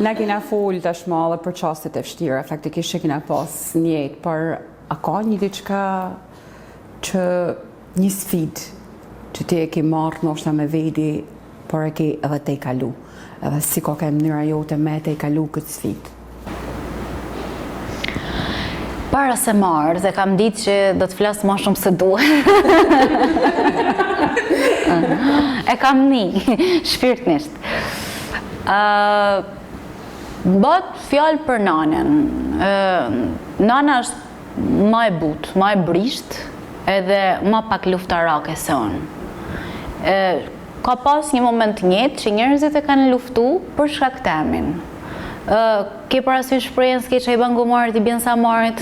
[SPEAKER 2] Na kena fol tashmë edhe për çastet e vështira, faktikisht që kena pas një jetë, por a ka një diçka që një sfidë që ti e ke marrë ndoshta me veti, por e ke edhe te kalu, edhe si ka mënyra jote me te kalu këtë sfidë?
[SPEAKER 3] Para se marrë, dhe kam ditë që do të flasë ma shumë se duhet. E kam shpirtnisht. Bët fjalë për nanën. Nana është ma e butë, ma e brisht, edhe ma pak luftarake se unë. Ka pas një moment njëtë që njerëzit e kanë luftu për shkak temin. Ke parasysh shprehjen s'ke që i ban gomarit i bjen sa marit.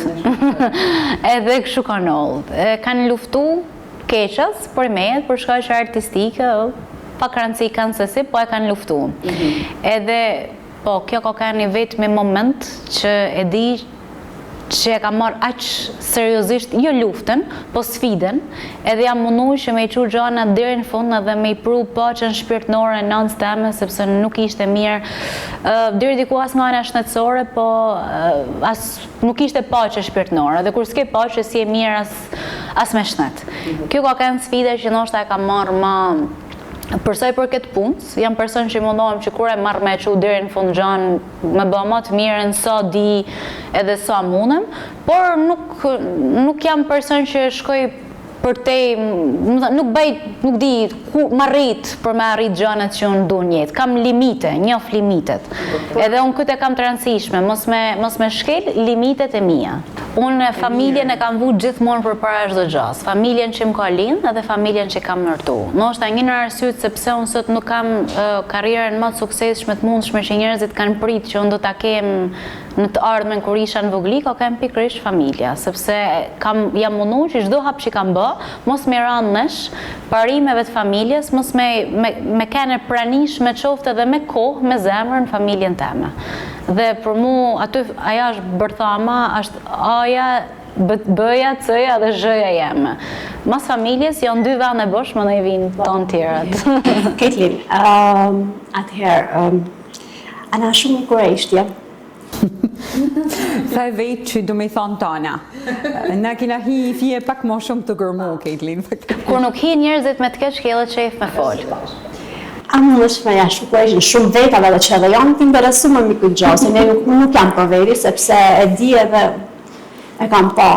[SPEAKER 3] Edhe kështu kanë ollë. Kanë luftu keqës për mejet, për shkaq artistike, pa rëndësi kanë se si, po e kanë luftu. Edhe, po, kjo ka ka një vetë me moment që e di që e ka marrë aq seriozisht, jo luftën, po sfiden, edhe jam mundu që me i qu gjana deri në fund edhe me i pru paqen shpirtnore në nënës teme, sepse nuk ishte mirë, deri diku as nga ana shëndetësore, po nuk ishte paqe shpirtnore, dhe kur s'ke paqe si e mirë as me shnet. Kjo ka kanë sfide që ndoshta e ka marrë ma përsa i përket punës, jam person që mundohem që kur e marrë me që deri në fund gjanë, me bëha më të mirën sa di edhe sa mundem, por nuk jam person që shkoj për te, nuk di ku më rrit për me arrit gjanat që unë du njetë. Kam limite, njof limitet. Edhe unë këtë e kam të rëndësishme, mos me shkel limitet e mia. Unë familjen e kam vu gjithmonë për para çdo gjës. Familjen që më ka lind edhe familjen që kam nërtu. Ndoshta një në arsyet sepse unë sot nuk kam karrierën më të suksesshme të mundshme që njerëzit kanë prit që unë do ta kem në të ardhmen kur isha në vogli, ka kem pikërisht familja, sepse jam mundu që çdo hap që kam bë, mos me randnesh parimeve të familjes, mos me kene pranishme qofte dhe me kohë, me zemrën familjen teme. Dhe për mu, aja është bërthama, është aja, bëja, cëja dhe zhëja jeme. Mas familjes, janë 2 vende bosh, më në i vinë tonë tjerët.
[SPEAKER 5] Caitlin, atëherë, ana shumë i koreshtja.
[SPEAKER 2] Sa e vetë që do me thonë tana. Na kina hi fje pak më shumë të gërmu, Caitlin.
[SPEAKER 3] Kur nuk hi njerëzit me të keq kelle qef me folë.
[SPEAKER 5] A më është me jashtë koreshtja, shumë vetave dhe që edhe janë të interesu më miku gjose, ne nuk jam për veri, sepse e di edhe e kam pa.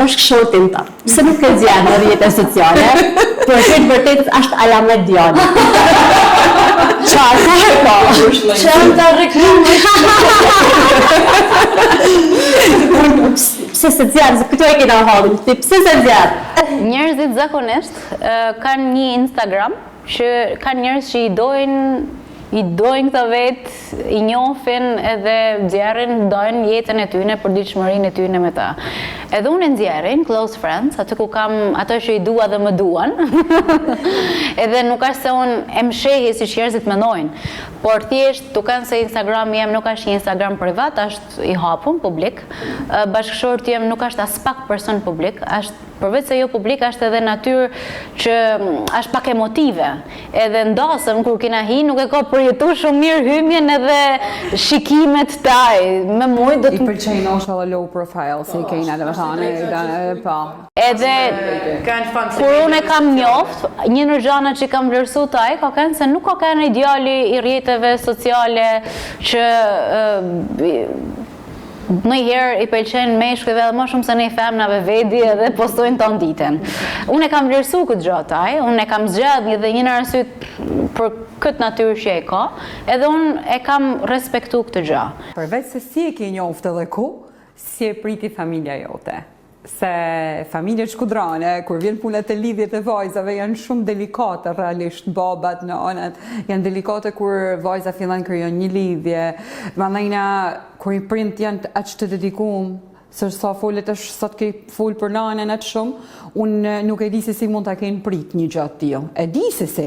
[SPEAKER 5] është këshotin të. Pse nuk e zjanë në rrjetet sociale, për këtë vërtetës është alamet djallë. Qarë, ka? Qëmë të reklamë. Pse se zjanë, këtu e kena halin, pse se zjanë?
[SPEAKER 3] Njerëzit zakonisht kanë një Instagram, që kanë njerëz që i dojnë këta vetë, i njofin edhe nxjerrin, dojnë jetën e tyne, përditshmërinë e tyne me ta. Edhe unë nxjerrin, close friends, atë ku kam ato që i dua dhe më duan, edhe nuk është se unë e mshehi si që njerëzit mendojnë, por thjesht duken se Instagram jem nuk është një Instagram privat, është i hapun, publik, bashkëshorti jem nuk është as pak person publik, është përveç se jo publik, është edhe natyrë që është pak emotive. Edhe ndasëm, kur kina hi, nuk e ka përjetu shumë mirë hymjen edhe shikimet taj. Me mujt do të...
[SPEAKER 2] I pëlqejnë është edhe low profile, si i kejnë edhe vëthane, pa.
[SPEAKER 3] Edhe, kur unë e kam njoft, një në gjana që kam vlerësu taj, ka kënë se nuk ka kënë ideali i rjetëve sociale që... Në herë i pëlqenë meshkujve dhe më shumë se ne femnave vedi edhe postojnë tonë ditën. Unë e kam vlerësu këtë gjataj, unë e kam zgjadh dhe një në arsyet për këtë natyrë që e ka, edhe unë e kam respektu këtë gjah.
[SPEAKER 2] Përveç se si e ke njoftë edhe ku, si e priti familja jote? se familjet shkudrane, kur vjen puna te lidhjet e vajzave, janë shumë delikate realisht, babat në anët, janë delikate kur vajza fillan krijon një lidhje, mandajna kur i prind janë aq të dedikuar, se sa folet është sot ke fol për nanën atë shumë, unë nuk e di se si mund ta kenë prit një gjatë tillë. E di se si.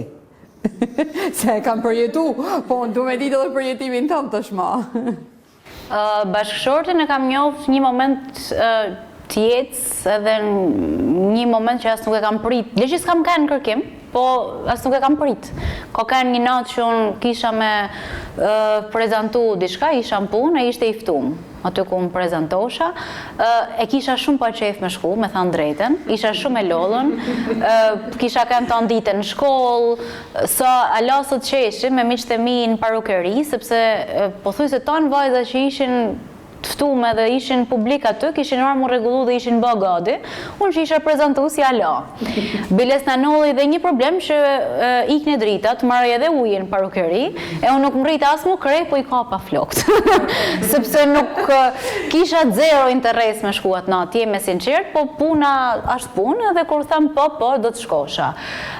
[SPEAKER 2] Se e kam përjetu, po unë du me ditë edhe përjetimin tëmë tashma.
[SPEAKER 3] Bashkëshortin e kam njoft një moment tjetës edhe një moment që asë nuk e kam prit. Leqis kam kanë në kërkim, po asë nuk e kam prit. Ko kanë një natë që unë kisha me prezentu diçka, isha në punë e ishte iftum. Aty ku më prezentosha, e kisha shumë pa qef me shku, me thanë drejten, isha shumë e lodhën, kisha kanë të ndite në shkollë, sa alasët qeshin me miqtë e mi në parukeri, sepse po thuj se tonë vajza që ishin tëftume dhe ishin publik aty, kishin arë mu regullu dhe ishin bë gadi, unë që isha prezentu si ala. Biles në nolli dhe një problem që ikne drita, të marrë edhe ujën parukeri, e unë nuk më rritë asë mu krej, po i ka pa flokt. Sepse nuk kisha zero interes me shkuat në atje me sinqert, po puna ashtë punë, dhe kur tham po, do të shkosha.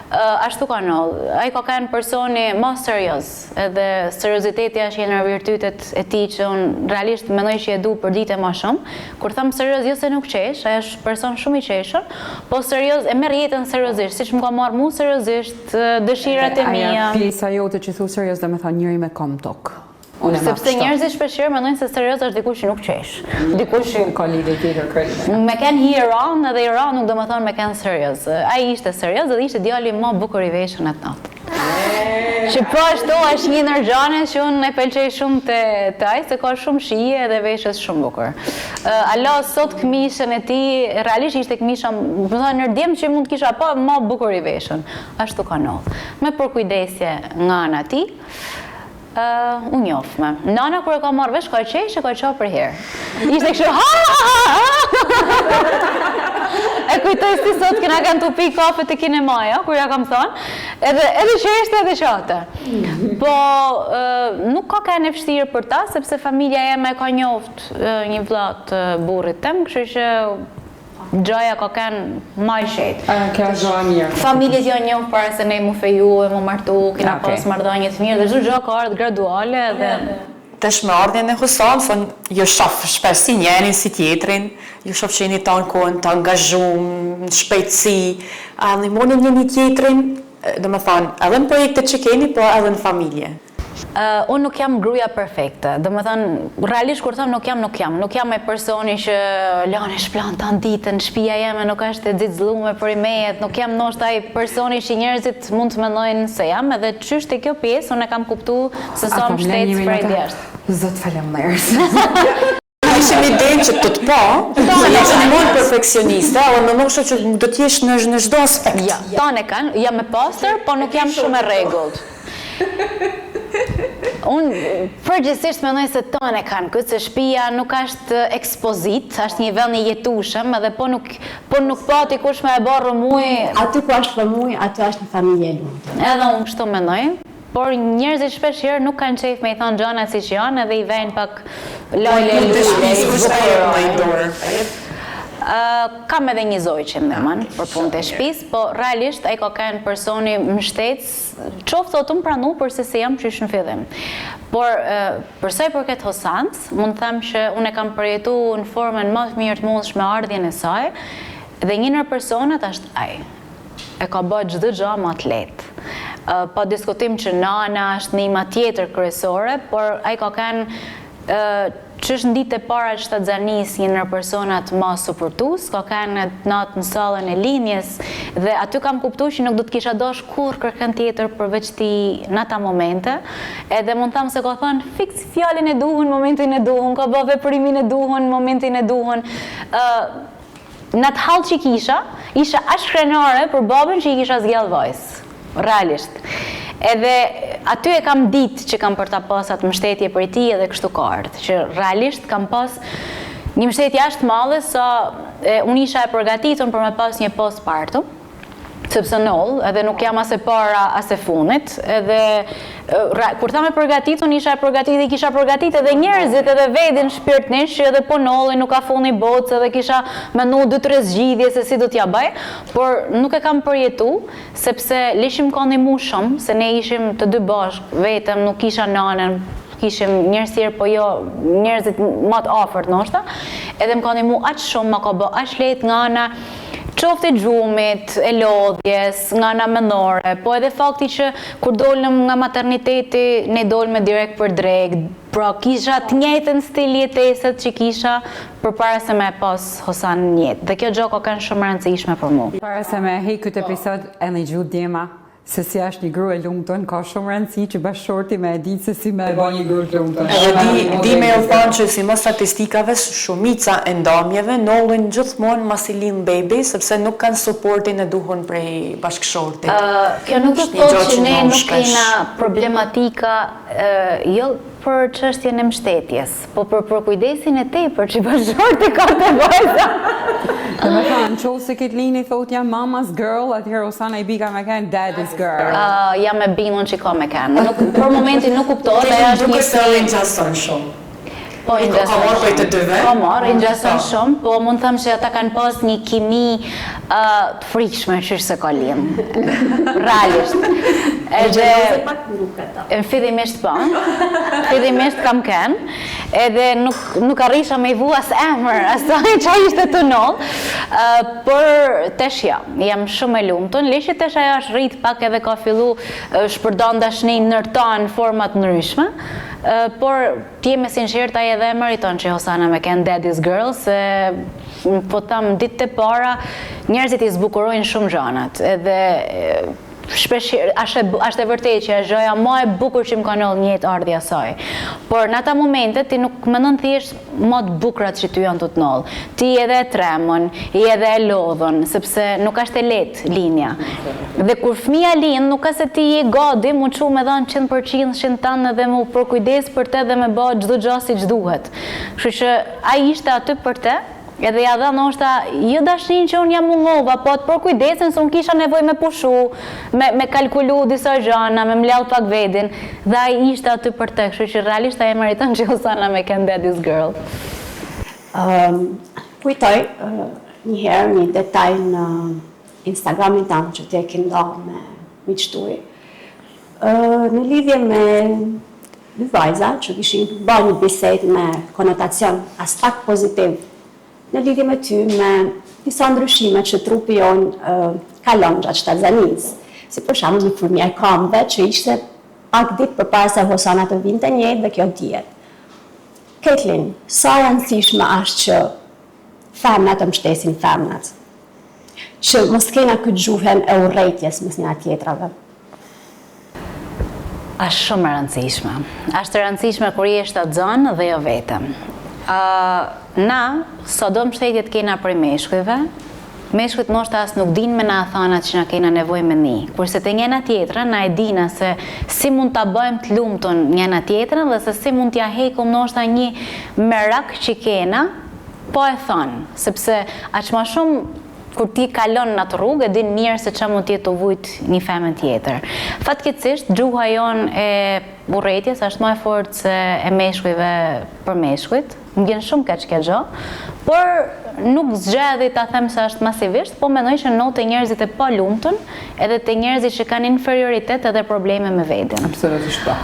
[SPEAKER 3] Ashtu ka nëllë, a i ka kanë personi ma serios, edhe seriositeti është jenë virtytet e ti që unë realisht menoj që e du për dite ma shumë, kur thamë serios, jo se nuk qesh, a është person shumë i qeshën, po serios, e merë jetën seriosisht, si që më ka marë mu seriosisht, dëshirat e mija.
[SPEAKER 2] Aja pjesa jote që thu serios dhe me tha njëri me kom tokë.
[SPEAKER 3] Sepse njerëzit shpeshherë mendojnë se serios është dikush që nuk qesh. Dikush që
[SPEAKER 2] ka lidhje tjetër krejtë.
[SPEAKER 3] me kanë hi Iran edhe Iran nuk do më thonë me kanë serios. Ai ishte serios dhe ishte djali më bukur i veshën atë natë. Që po ashtu është një nërgjane që unë e pëlqej shumë të ajë, se ka shumë shije dhe veshës shumë bukur. Allah, sot këmishën e ti, realisht ishte këmisha, më thonë nërdjem që mund të kisha pa më bukur i veshën. Ashtu ka nëllë. Me përkujdesje nga ana ti, unë njofme. Nana kër e ka marrë vesh, ka qesh e ka qa për herë. Ishte kështu, e kujtoj si sot këna kanë të pi kafe të kinemaja, kur ja kam thonë, edhe qeshte edhe qate. Po, nuk ka kanë e vështirë për ta, sepse familja jeme ka njoft një vllatë burrit tem, kështu që gjaja ka kanë maj shetë.
[SPEAKER 2] Kjo gjoja mirë.
[SPEAKER 3] Familjet janë njohë para se ne mu feju e mu martu, kina pas marrëdhënie të mirë, dhe çdo gjë ka ardhur graduale dhe
[SPEAKER 4] Tash me ardhjen e Husan, thonë, jo shof shpesh si njërin, si tjetrin, jo shof që jeni të kohën të angazhum, në shpejtësi, a ndihmoni njëri tjetrin, do me thonë, edhe në projekte që keni, po edhe në familje.
[SPEAKER 3] Unë nuk jam gruaja perfekte, do me thënë, realisht kur thëmë nuk jam e personi që lane shplan të ditën, shtëpia jeme nuk është e xixëllume për i mejet, nuk jam ndoshta ai personi që njerëzit mund të mendojnë se jam, edhe çështë te kjo pjesë unë e kam kuptu se sa më shtet prej jashtë.
[SPEAKER 2] Zot faleminderit.
[SPEAKER 4] Ishim idenë që të po, se jesh shumë perfeksioniste, o në nëshë që do t'jesh në çdo aspekt.
[SPEAKER 3] Ja, tonë e kanë, jam e pastër, po nuk jam shumë e rregullt. Unë përgjithsisht mendoj se tonë e kanë këtë, se shtëpia nuk është ekspozit, është një vend i jetueshëm, edhe po nuk pati kush me e bërë rëmuj.
[SPEAKER 5] Aty ku është rëmuj, aty është një familje e lumtur.
[SPEAKER 3] Edhe unë kështu mendoj. Por njerëzit shpeshherë nuk kanë qejf me i thonë gjana si që janë edhe i vejnë pak lojle kam edhe një zojqim dhe manë për punë të shtëpis, po realisht ai ka kanë personi mbështetës, qoftë thotë unë pranu përse se jam qysh në fillim. Por përsa i përket Hosans, mund të them që unë e kam përjetu në formën më të mirë të mundshme me ardhjen e saj, dhe një nër personat është ai. E ka bërë çdo gjë më të lehtë. Pa diskutim që nana është një ma tjetër kryesore, por ai ka kanë që është ndite para që të zanis një nër personat ma suportus, ka kanë natë në sallën e linjes, dhe aty kam kuptu që nuk do të kisha dosh kur kërkën tjetër përveç ti në ata momente, edhe mund thamë se ka thonë fiks fjallin e duhun, momentin e duhun, ka bë veprimin e duhun, momentin e duhun. Në të halë që isha aq krenare për babën që i kisha zgjallë vajzë, realisht. Edhe aty e kam ditë që kam për ta pas atë mbështetje për ti edhe kështu ka ardhur, që realisht kam pas një mbështetje jashtë madhe sa unë isha e përgatitur për me pas një postpartum, sepse noll, edhe nuk jam as e para as e funit, edhe kur tha me përgatit, unë isha kisha përgatit edhe njerëzit edhe vedin shpirtnisht që edhe po nolli nuk ka funi bocë edhe kisha menu 2-3 zgjidhje se si do t'ja bëj, por nuk e kam përjetu, sepse lishim koni mu shumë, se ne ishim të dy bashk, vetëm nuk isha nanën, kishim njerëz tjerë, po jo njerëzit më të afërt ndoshta, edhe më koni mu aq shumë, më ka bë aq lehtë nga ana qoftë e gjumit, e lodhjes, nga ana mendore, po edhe fakti që kur dolëm nga materniteti, ne dolëm direkt për drek, pra kisha të njëjtën stil jeteset që kisha përpara se me pas Hosan në jetë. Dhe kjo gjë ka qenë shumë e rëndësishme për mua.
[SPEAKER 2] Para se me hej këtë episod, e një gjuhë djema, se si është një grua e lumëton, ka shumë rëndësi që bashkëshorti me e ditë se si me e ba një grua të lumëton.
[SPEAKER 4] Edhe di me u thonë që si më statistikave, shumica e ndamjeve nollin gjithmonë mas i lind baby, sepse nuk kanë suportin e duhur prej bashkëshortit.
[SPEAKER 3] Kjo nuk do të thotë që ne nuk kena problematika jo për çështjen e mbështetjes, po për kujdesin e tepër që bashkëshorti ka te vajza.
[SPEAKER 2] Dhe me thonë, qovë se këtë lini thot jam mama's girl, atëherë Osana i bika me kanë daddy's girl.
[SPEAKER 3] Jam e bindur që ka me kanë. Për momentin nuk kuptohet, ajo është një
[SPEAKER 4] se ringjason shumë.
[SPEAKER 3] Po,
[SPEAKER 4] ka marrë për të dyve?
[SPEAKER 3] Ka marrë, ringjason shumë, po mund thëmë që ata kanë pas një kimi të frikshme që se ka linë. Realisht. Edhe fillimisht po, fillimisht kam kënë, edhe nuk arrisha me i vu as emër, asaj që ishte të nollë, por tesh jam shumë e lumtur. Lishit tesh ajo është rrit pak edhe ka fillu shpërdon dashnin nërtan në format ndryshme, por ti me sinqert ai edhe e meriton që Hosana me kanë daddy's girl, se po tham ditët e para njerëzit i zbukurojnë shumë gjanat, edhe shpesh është e vërtetë që është gjëja më e bukur që më ka ndodhur në jetë ardhja saj. Por në ata momente ti nuk mendon thjesht më të bukurat që ty janë të noll. Ti edhe e tremon, edhe e lodhon, sepse nuk është e lehtë linja. Dhe kur fëmia lind, nuk ka se ti je gati mu çu me dhën 100% tanë dhe mu përkujdes për të dhe me bë çdo gjë siç duhet. Kështu që ai ishte aty për të. Edhe ja dha ndoshta jo dashnin që unë jam mungova, po të përkujdesen se unë kisha nevojë me pushu, me kalkulu disa gjëra, me mbledh pak vedin, dhe ai ishte aty për të, kështu që realisht ai meriton që Hosana me kanë daddy's girl.
[SPEAKER 5] Kujtoj një herë një detaj në Instagramin tanë që te ke ndohë me miqturi. Në lidhje me dy vajza që kishin bërë një bisedë me konotacion as pak pozitiv, në lidhje me ty, me disa ndryshime që trupi jonë kalon gjatë shtatzanisë. Si për shembull një fëmijë e kambe që ishte pak ditë përpara se Hosana të vinte në jetë dhe kjo dihet. Caitlin, sa e rëndësishme është që femnat të mbështesin femnat, që mos kena këtë gjuhën e urrejtjes mes njëra tjetrave.
[SPEAKER 3] Është shumë e rëndësishme. Është e rëndësishme kur je shtatzan dhe jo vetëm. Na, sado mbështetjet kena prej meshkujve, meshkujt ndoshta as nuk din me na thanat që na kena nevojë me ni. Kurse te njëna tjetra na e dina se si mund ta bëjmë të lumtun njëna tjetrën dhe se si mund t'ja hekum ndoshta një merak që kena, po e thon, sepse aq më shumë kur ti kalon në atë rrugë, e din mirë se çfarë mund të jetë të vujt një femën tjetër. Fatkeqësisht, gjuha jonë e urrëties është më e fortë se e meshkujve për meshkujt. Më vjen shumë keq kjo gjë, por nuk zgjedhi ta them se është masivisht, po mendoj që no te njerëzit e pa lumtun, edhe te njerëzit që kanë inferioritet edhe probleme me veten.
[SPEAKER 2] Absolutisht po.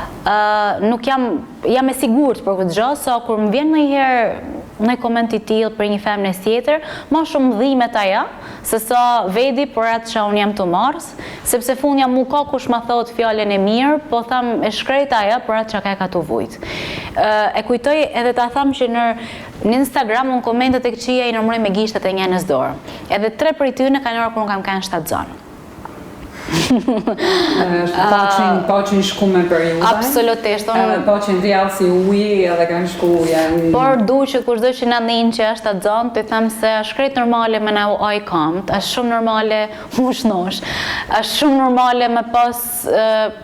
[SPEAKER 3] Nuk jam e sigurt për këtë gjë, sa kur më vjen ndonjëherë në koment i tillë për një femnes tjetër, më shumë dhimet ajo, se sa vedi për atë që unë jam të marrës, sepse fundja mu ka kush ma thot fjallën e mirë, po tham e shkrejt ajo për atë që ka të vujt. E kujtoj edhe ta tham që në Instagram unë komentet e këqija i nëmroj me gishtet e njënës dorë. Edhe 3 për i tyne ka njërë kur unë kam kanë 7 zonë.
[SPEAKER 2] Paqin shku me periude.
[SPEAKER 3] Absolutisht.
[SPEAKER 2] Paqin rjallë si uji edhe kanë shku janë...
[SPEAKER 3] Por du që kushdo që na ndinë që është atë zonë, të them se është krejt normale me na u ajkamt, është shumë normale u shnosh, është shumë normale me pas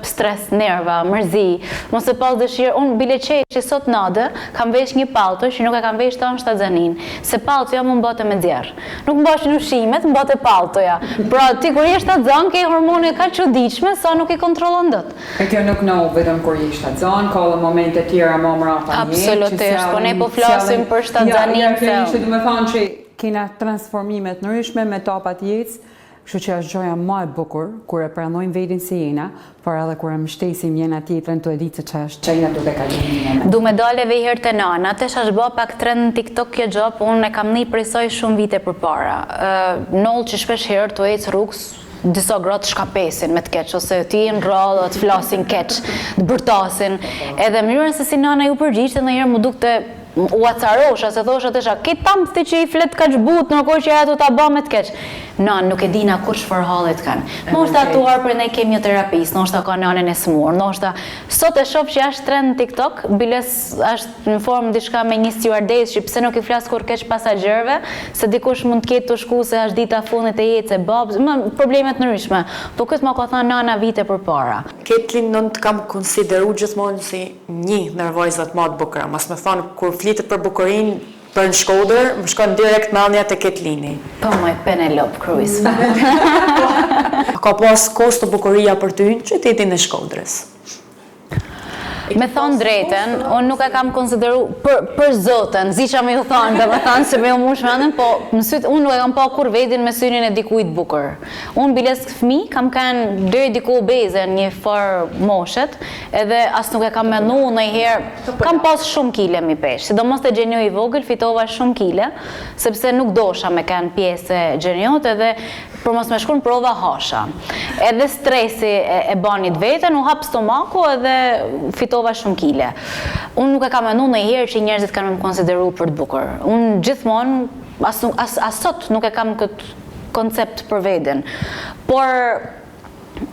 [SPEAKER 3] stres, nerva, mërzi, mos e pas dëshirë. Unë bile që sot nade, kam vesh një palto që nuk e kam vesh të në shtazanin, se paltoja më mbote me djerë. Nuk mbosh në ushimet, mbote paltoja. Pra, ti kur jeshtë atë zonë, ke hormone ka çuditshme, sa nuk i kontrollon dot.
[SPEAKER 2] E kjo nuk në vetëm kur jeshtë atë zonë, ka dhe momente tjera më mrapa një.
[SPEAKER 3] Absolutisht, po ne po flasim për shtatzanin.
[SPEAKER 2] Ja, kjo ishte du me thonë që kena transformimet ndryshme me etapat jetës, kështu që është gjoja më e bukur, kur e pranojmë vetin si jena, por edhe kur e mbështesim njëna tjetrën të e ditë që është qenja duke kaluar.
[SPEAKER 3] Du me dale vejher të nana, të është bë pak trend në TikTok kjo gjop, unë e kam një prisoj shumë vite për para. Nollë që shpesh herë të ecë rrugës, disa gratë shkapesin me të keq, ose ti në rrallë, të flasin keq, të bërtasin, edhe mënyrën se si nana ju përgjishtë, në herë më duk të u acarosha, se thosha të shak, këtë tam të që i flet ka qbut, nërkoj që e tu ta ba me të keq. Nan, nuk e dina kur shfar halet kanë. Në është atuar për ne kemioterapis, në është ka nanën e smur, në është sot e shof që është trend në TikTok, biles është në formë diçka me një stewardess që pse nuk i flas kur keq pasagjerëve, se dikush mund të ketë të shku se është dita fundit e jetës e babës, problemet ndryshme. Po këtë ma ka thënë nana vite përpara.
[SPEAKER 4] Ketlin nënë të kam konsideru gjithmonë si një nërvojzat ma të bukra, mas me thonë kur flitet për bukurin për në Shkodër, më shkon direkt mendja te Ketlini.
[SPEAKER 3] Po moj Penelope Cruz.
[SPEAKER 4] Ka pas kosto bukuria për ty në qytetin e Shkodrës.
[SPEAKER 3] Me thonë drejten, unë nuk e kam konsideru për zotën, zisha me ju thonë, dhe me thonë se me ju mush mendin, po unë nuk e kam pa kur vedin me syrin e dikujt bukur. Unë biles fëmi, kam kanë deri diku beze një farë moshet, edhe as nuk e kam menu në i herë, kam pas shumë kile mi pesh, sidomos të gjenjo i vogël, fitova shumë kile, sepse nuk dosha me kanë pjesë e gjenjot, edhe për mos me shku në prova hasha. Edhe stresi e banit vetën, u hap stomaku edhe fitova shumë kile. Unë nuk e kam menu në i herë që njerëzit kanë më konsideru për të bukur. Unë gjithmonë, as sot nuk e kam këtë koncept për vedin. Por,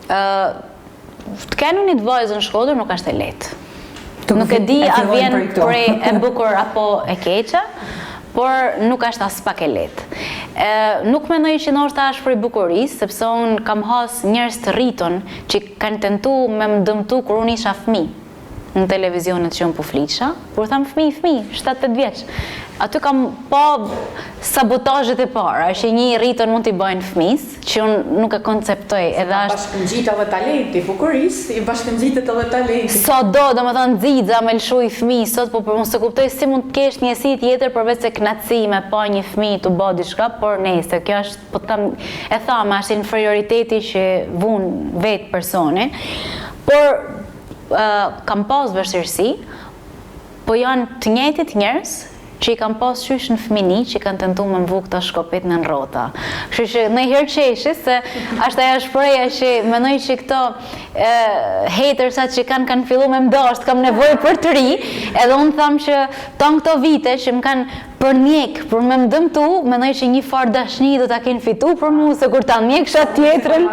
[SPEAKER 3] të kenu një të vajzë në Shkodër nuk është e letë. Nuk e di a vjen prej e bukur apo e keqe, por nuk është as pak e letë. Nuk mendoj që ndoshta është prej bukurisë, sepse unë kam has njerëz të rriton që kanë tentu me më dëmtu kur unë isha fëmijë në televizionet që unë po flisha, kur tham fëmijë, 7-8 vjeç. Aty kam pa sabotazhet e para, që një rriton mund t'i bëjnë fëmis, që unë nuk e konceptoj.
[SPEAKER 7] Bashkëngjit edhe talenti, bukurisë, i bashkëngjitet edhe talenti.
[SPEAKER 3] Sa do me thonë nxitza me lëshu i fëmi, sot, po për mos të kuptoj si mund të kesh një si tjetër përveç se knatësi me pa një fëmi të bë diçka, por nëse kjo është, po tam, e thama, është inferioriteti që vun vetë personi, por kam pas vështirësi, po janë të njëjtit njerëz që i kam pas qysh në fëmini, që i kanë tentu me më vuk të shkopit në nrota. Kështu që në herë qeshi, se është aja shpreja që menoj që këto hatersat që kanë fillu me mdasht, kam nevoj për të ri, edhe unë thamë që tanë këto vite që më kanë për njek, për me më dëmtu, menoj që një farë dashni do ta kenë fitu për mu, se kur ta njek shatë tjetërën.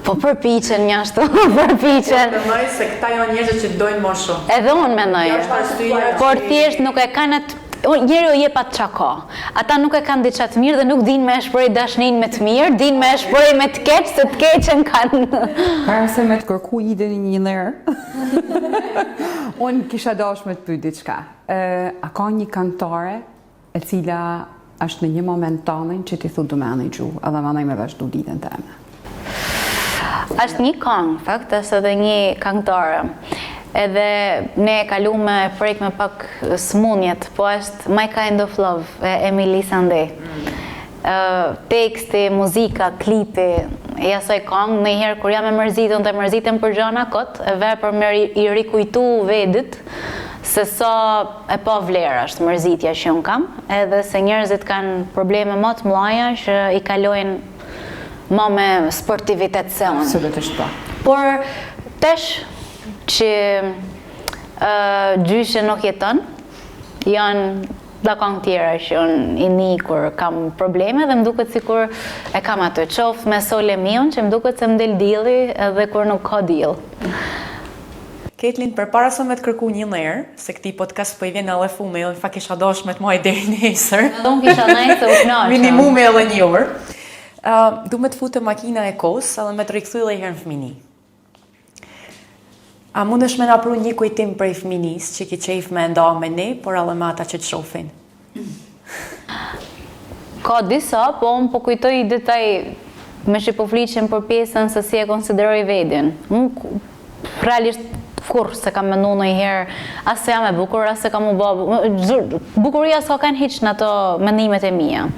[SPEAKER 3] Po përpichen një ashtu, përpichen.
[SPEAKER 7] Mendoj se këta janë njerëz që dojnë më shumë.
[SPEAKER 3] Edhe unë mendoj. Por thjesht nuk e kanë njeri o jepat qa ka. Ata nuk e kanë diçka të mirë dhe nuk din me e shprej dashnin me të mirë, din me e shprej me të keq, se të keqen kanë.
[SPEAKER 2] Para se me të kërku ideni një nërë, unë kisha dash me të pyet diçka. A ka një këngëtare e cila është në një moment tanin që ti thu du me anë i gju, edhe me anë i me vazhdu ditën të eme?
[SPEAKER 3] Është një këngë, fakt, është edhe një këngëtare. Edhe ne e kalu me prejk me pak smunjet, po është My Kind of Love, e Emily Sandé. Teksti, muzika, klipi, e asoj këngë, në herë kur jam e mërzitën dhe mërzitën për gjana kot, e verë për me i rikujtu vedit, se sa e pa vlerë është mërzitja që unë kam, edhe se njerëzit kanë probleme më të mlaja që i kalojnë ma me sportivitet se unë.
[SPEAKER 2] Absolutisht po.
[SPEAKER 3] Por tesh që gjyshe nuk jeton, janë dakon tjera që unë i një kur kam probleme dhe më duket sikur e kam atë qoftë me Sole Mion që më duket se më del dielli edhe kur nuk ka diell.
[SPEAKER 4] Caitlin, përpara se me të kërku një herë, se këti podcast po I vjen edhe fume, edhe fa kisha dosh me të moj deri nesër.
[SPEAKER 3] Unë kisha nejtë u knaqëm.
[SPEAKER 4] Minimumi edhe një orë. Du me të futë makina e kos, edhe me të rikthy dhe herë në fëmini. A mundesh me na pru një kujtim prej fëminis që ki qejf me nda me ne, por edhe me ata që të shofin?
[SPEAKER 3] Ka disa, po unë po kujtoj detaj me që po fliqem për pjesën se si e konsideroj vedin. Unë realisht kur se kam mendu në I herë, asë jam e bukur, asë kam u bë... Bukuria s'ka kanë hiq në ato mendimet e mia.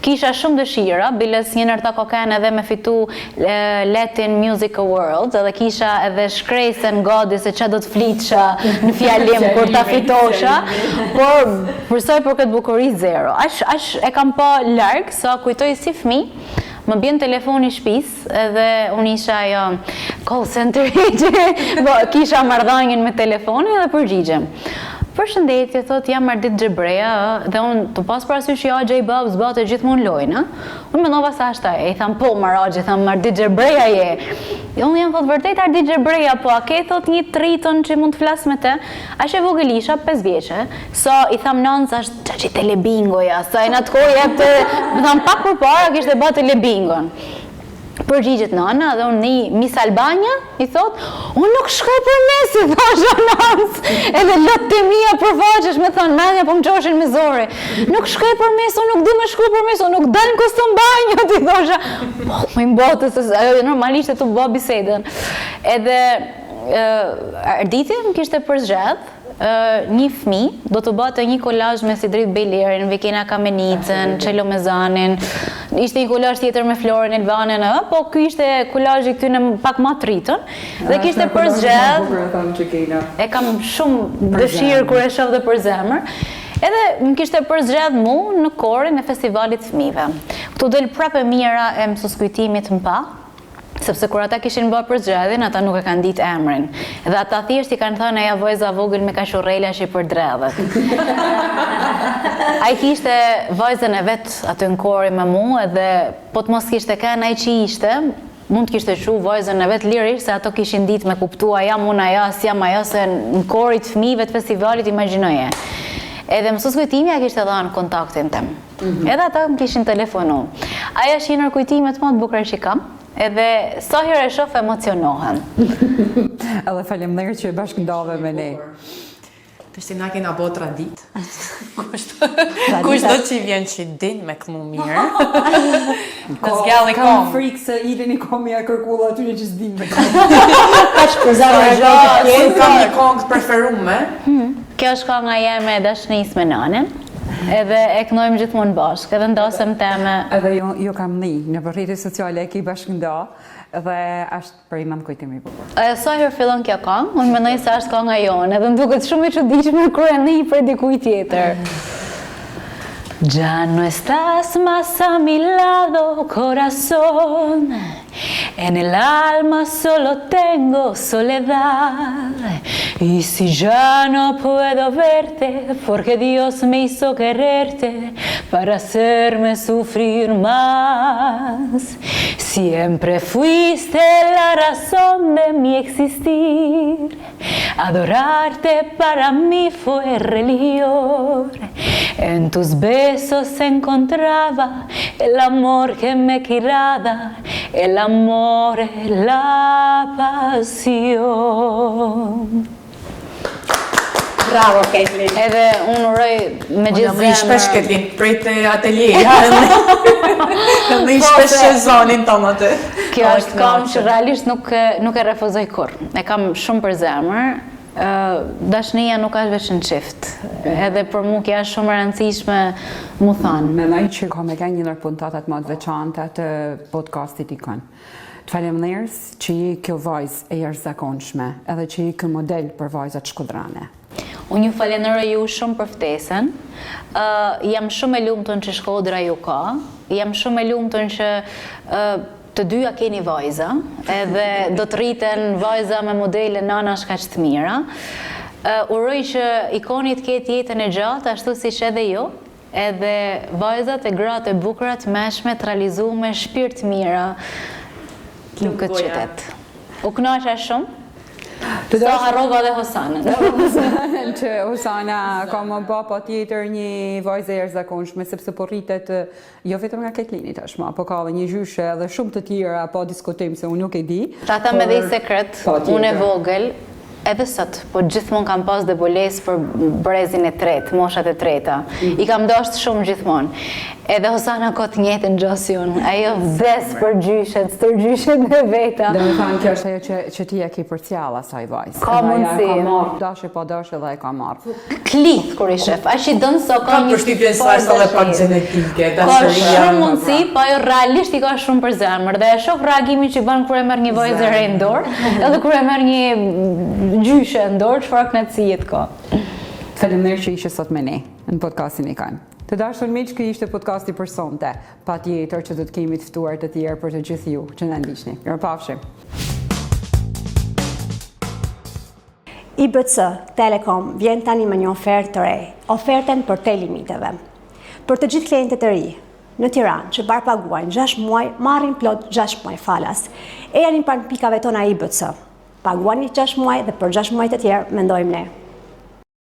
[SPEAKER 3] Kisha shumë dëshira, biles një nërta ka kanë edhe me fitu Latin Music Awards, edhe kisha edhe shkresen godi se që do të flitësha në fjalim kur ta fitosha, por përsoj për këtë bukuri zero. Ash e kam pa largë, sa kujtoj si fmi, më bjen telefoni shpis edhe unë isha ajo call center kisha marrëdhënien me telefonin dhe përgjigjem. Përshëndetje, thot jam Ardit Xhebreja dhe unë të pas parasysh jo J Bob zbate gjithmonë lojnë. Unë mendova se ashta e, I tham po Maraxhi, tham Ardit Xhebreja je. Unë jam thot vërtet Ardit Xhebreja, po a ke thot një triton që mund të flas me te? Ash e vogël isha 5 vjeçe. So I tham nënës është çaçi telebingoja, sa në atë kohë jepte, më tham pak përpara kishte bë telebingon. Përgjigjet nëna dhe unë një Miss Albania I thot, unë nuk shkoj për mes I thosha nëns edhe lotë të mija përfaqesh me thonë menja po më qoshin me zore nuk shkoj për mes, unë nuk du me shkoj për mes unë nuk dal në kostum banjo I thosha po më imbote se ajo normalisht e të bë bisedën edhe Arditi më kishte përzgjedh një fmi do të bëte një kolazh me Sidrit Bejlerin, Vikina Kamenicën, Çelo Mezanin, ishte një kolazh tjetër me Florin Elvanën, po ky ishte kolazhi këtyne pak më të rritën dhe kishte përzgjedh. E kam shumë dëshirë kur e shoh dhe për zemër. Edhe më kishte përzgjedh mu në korin e festivalit fëmijëve. Këtu del prapë mira e mësueskujtimit më pa. Sepse kur ata kishin bërë përzgjedhjen, ata nuk e kanë ditë emrin. Dhe ata thjesht I kanë thënë ajo vajza vogël me kashurrela që I përdredhet. Ai kishte vajzën e vet aty në kori me mua edhe po të mos kishte kanë ai që ishte, mund të kishte shu vajzën e vet lirisht se ato kishin ditë me kuptua jam unë ajo, jam ajo se në korit fëmijëve të festivalit imagjinoje. Edhe mësueskujtimi ja kishte dhënë kontaktin tim. Edhe ata më kishin telefonu. Ajo është një kujtimet më të bukura që kam. Edhe sa herë e shoh emocionohen.
[SPEAKER 2] Edhe faleminderit që bashkëndave me ne.
[SPEAKER 4] Të shti na kena bo tradit. Kush do që I vjen që din me këmu mirë. Në zgjalli kom.
[SPEAKER 2] Kam frikë se Ilin I komi a kërkulla aty që s'dim me kom.
[SPEAKER 5] Kaç përzarë
[SPEAKER 4] Kam një kongë të preferume.
[SPEAKER 3] Kjo është kënga jeme e dashnis me nanën. Edhe e kënojmë gjithmonë bashkë, edhe ndasem teme.
[SPEAKER 2] Edhe jo kam në përrjeti sociale e ki bashkënda, dhe është për imam kujtimi I bukur.
[SPEAKER 3] Sa herë fillon kjo këngë, unë mendoj se është kënga jonë, edhe më duket shumë e çuditshme kur e ndih për dikujt tjetër. Ya no estás más a mi lado, corazón. En el alma solo tengo soledad. Y si ya no puedo verte, porque Dios me hizo quererte para hacerme sufrir más. Siempre fuiste la razón de mi existir. Adorarte para mí fue religión. En tus besos encontraba el amor que me quedaba, el amor, la pasión.
[SPEAKER 5] Bravo, Caitlin.
[SPEAKER 3] Edhe unë uroj me gjithë
[SPEAKER 4] Unë jam shpesh Caitlin, prej të ateljeja. Në shpesh sezonin tonë atë.
[SPEAKER 3] Kjo është këngë që realisht nuk e refuzoj kurrë. E kam shumë për zemër. Dashnia nuk është veç në qift. Edhe për mu kjo është shumë e rëndësishme mu thanë.
[SPEAKER 2] Mendoj që ka me ka një nër puntatat më të veçanta të podcastit I kanë. Të faleminderit që I kjo vajzë e jashtëzakonshme, edhe që I kjo model për vajzat shkodrane.
[SPEAKER 3] Unë ju falenderoj ju shumë për ftesën. Jam shumë e lumtur që Shkodra ju ka. Jam shumë e lumtur që të dyja keni vajza, edhe do të rriten vajza me modele nanash kaq të mira. Uroj që ikoni të ketë jetën e gjatë, ashtu si që edhe jo, edhe vajzat e gratë e bukura të meshme të realizu me shpirt mira në këtë qytet. U kënaqa shumë, sa harrova dhe Hosanën.
[SPEAKER 2] Që Hosana ka më ba pa tjetër një vajzë e jashtëzakonshme, sepse po rritet jo vetëm nga Ketlini tashma, po ka dhe një gjyshe dhe shumë të tjera, po diskutim se unë nuk e di.
[SPEAKER 3] Ta them edhe i sekret, unë e vogël, edhe sot, po gjithmonë kam pas deboles për brezin e tretë, moshat e treta. I kam dashur shumë gjithmonë. Edhe Hosana ka të njëjtën gjasë unë. Ajo vdes për gjyshet, stërgjyshet me veta.
[SPEAKER 2] Dhe me thanë, kjo është ajo që ti e ki për cjalla asaj vajzë.
[SPEAKER 3] Ka mundësi.
[SPEAKER 2] Ka marrë, dashje pa dashje dhe e ka marrë.
[SPEAKER 3] Klith kur i shef, a shi dënë so ka një
[SPEAKER 7] përshtypjen se është edhe pak gjenetike,
[SPEAKER 3] ka shumë mundësi, po ajo realisht i ka shumë për zemër. Dhe e shoh reagimin që bën kur e merr një vajzë e re në dorë, edhe kur e merr një gjyshe në dorë, çfarë kënaqësie ka.
[SPEAKER 2] Faleminderit që ishe sot me ne në podcastin e Kajm. Të dashur miq, ky ishte podcasti për sonte. Patjetër që do të kemi të ftuar të tjerë për të gjithë ju që na ndiqni. Mirupafshim.
[SPEAKER 5] IBC Telekom vjen tani me një ofertë të re, ofertën për telimiteve. Për të gjithë klientët e ri në Tiranë që barapaguajnë 6 muaj, marrin plot 6 muaj falas. E janë pranë pikave tona IBC. Paguani 6 muaj dhe për 6 muaj të tjerë mendojmë ne.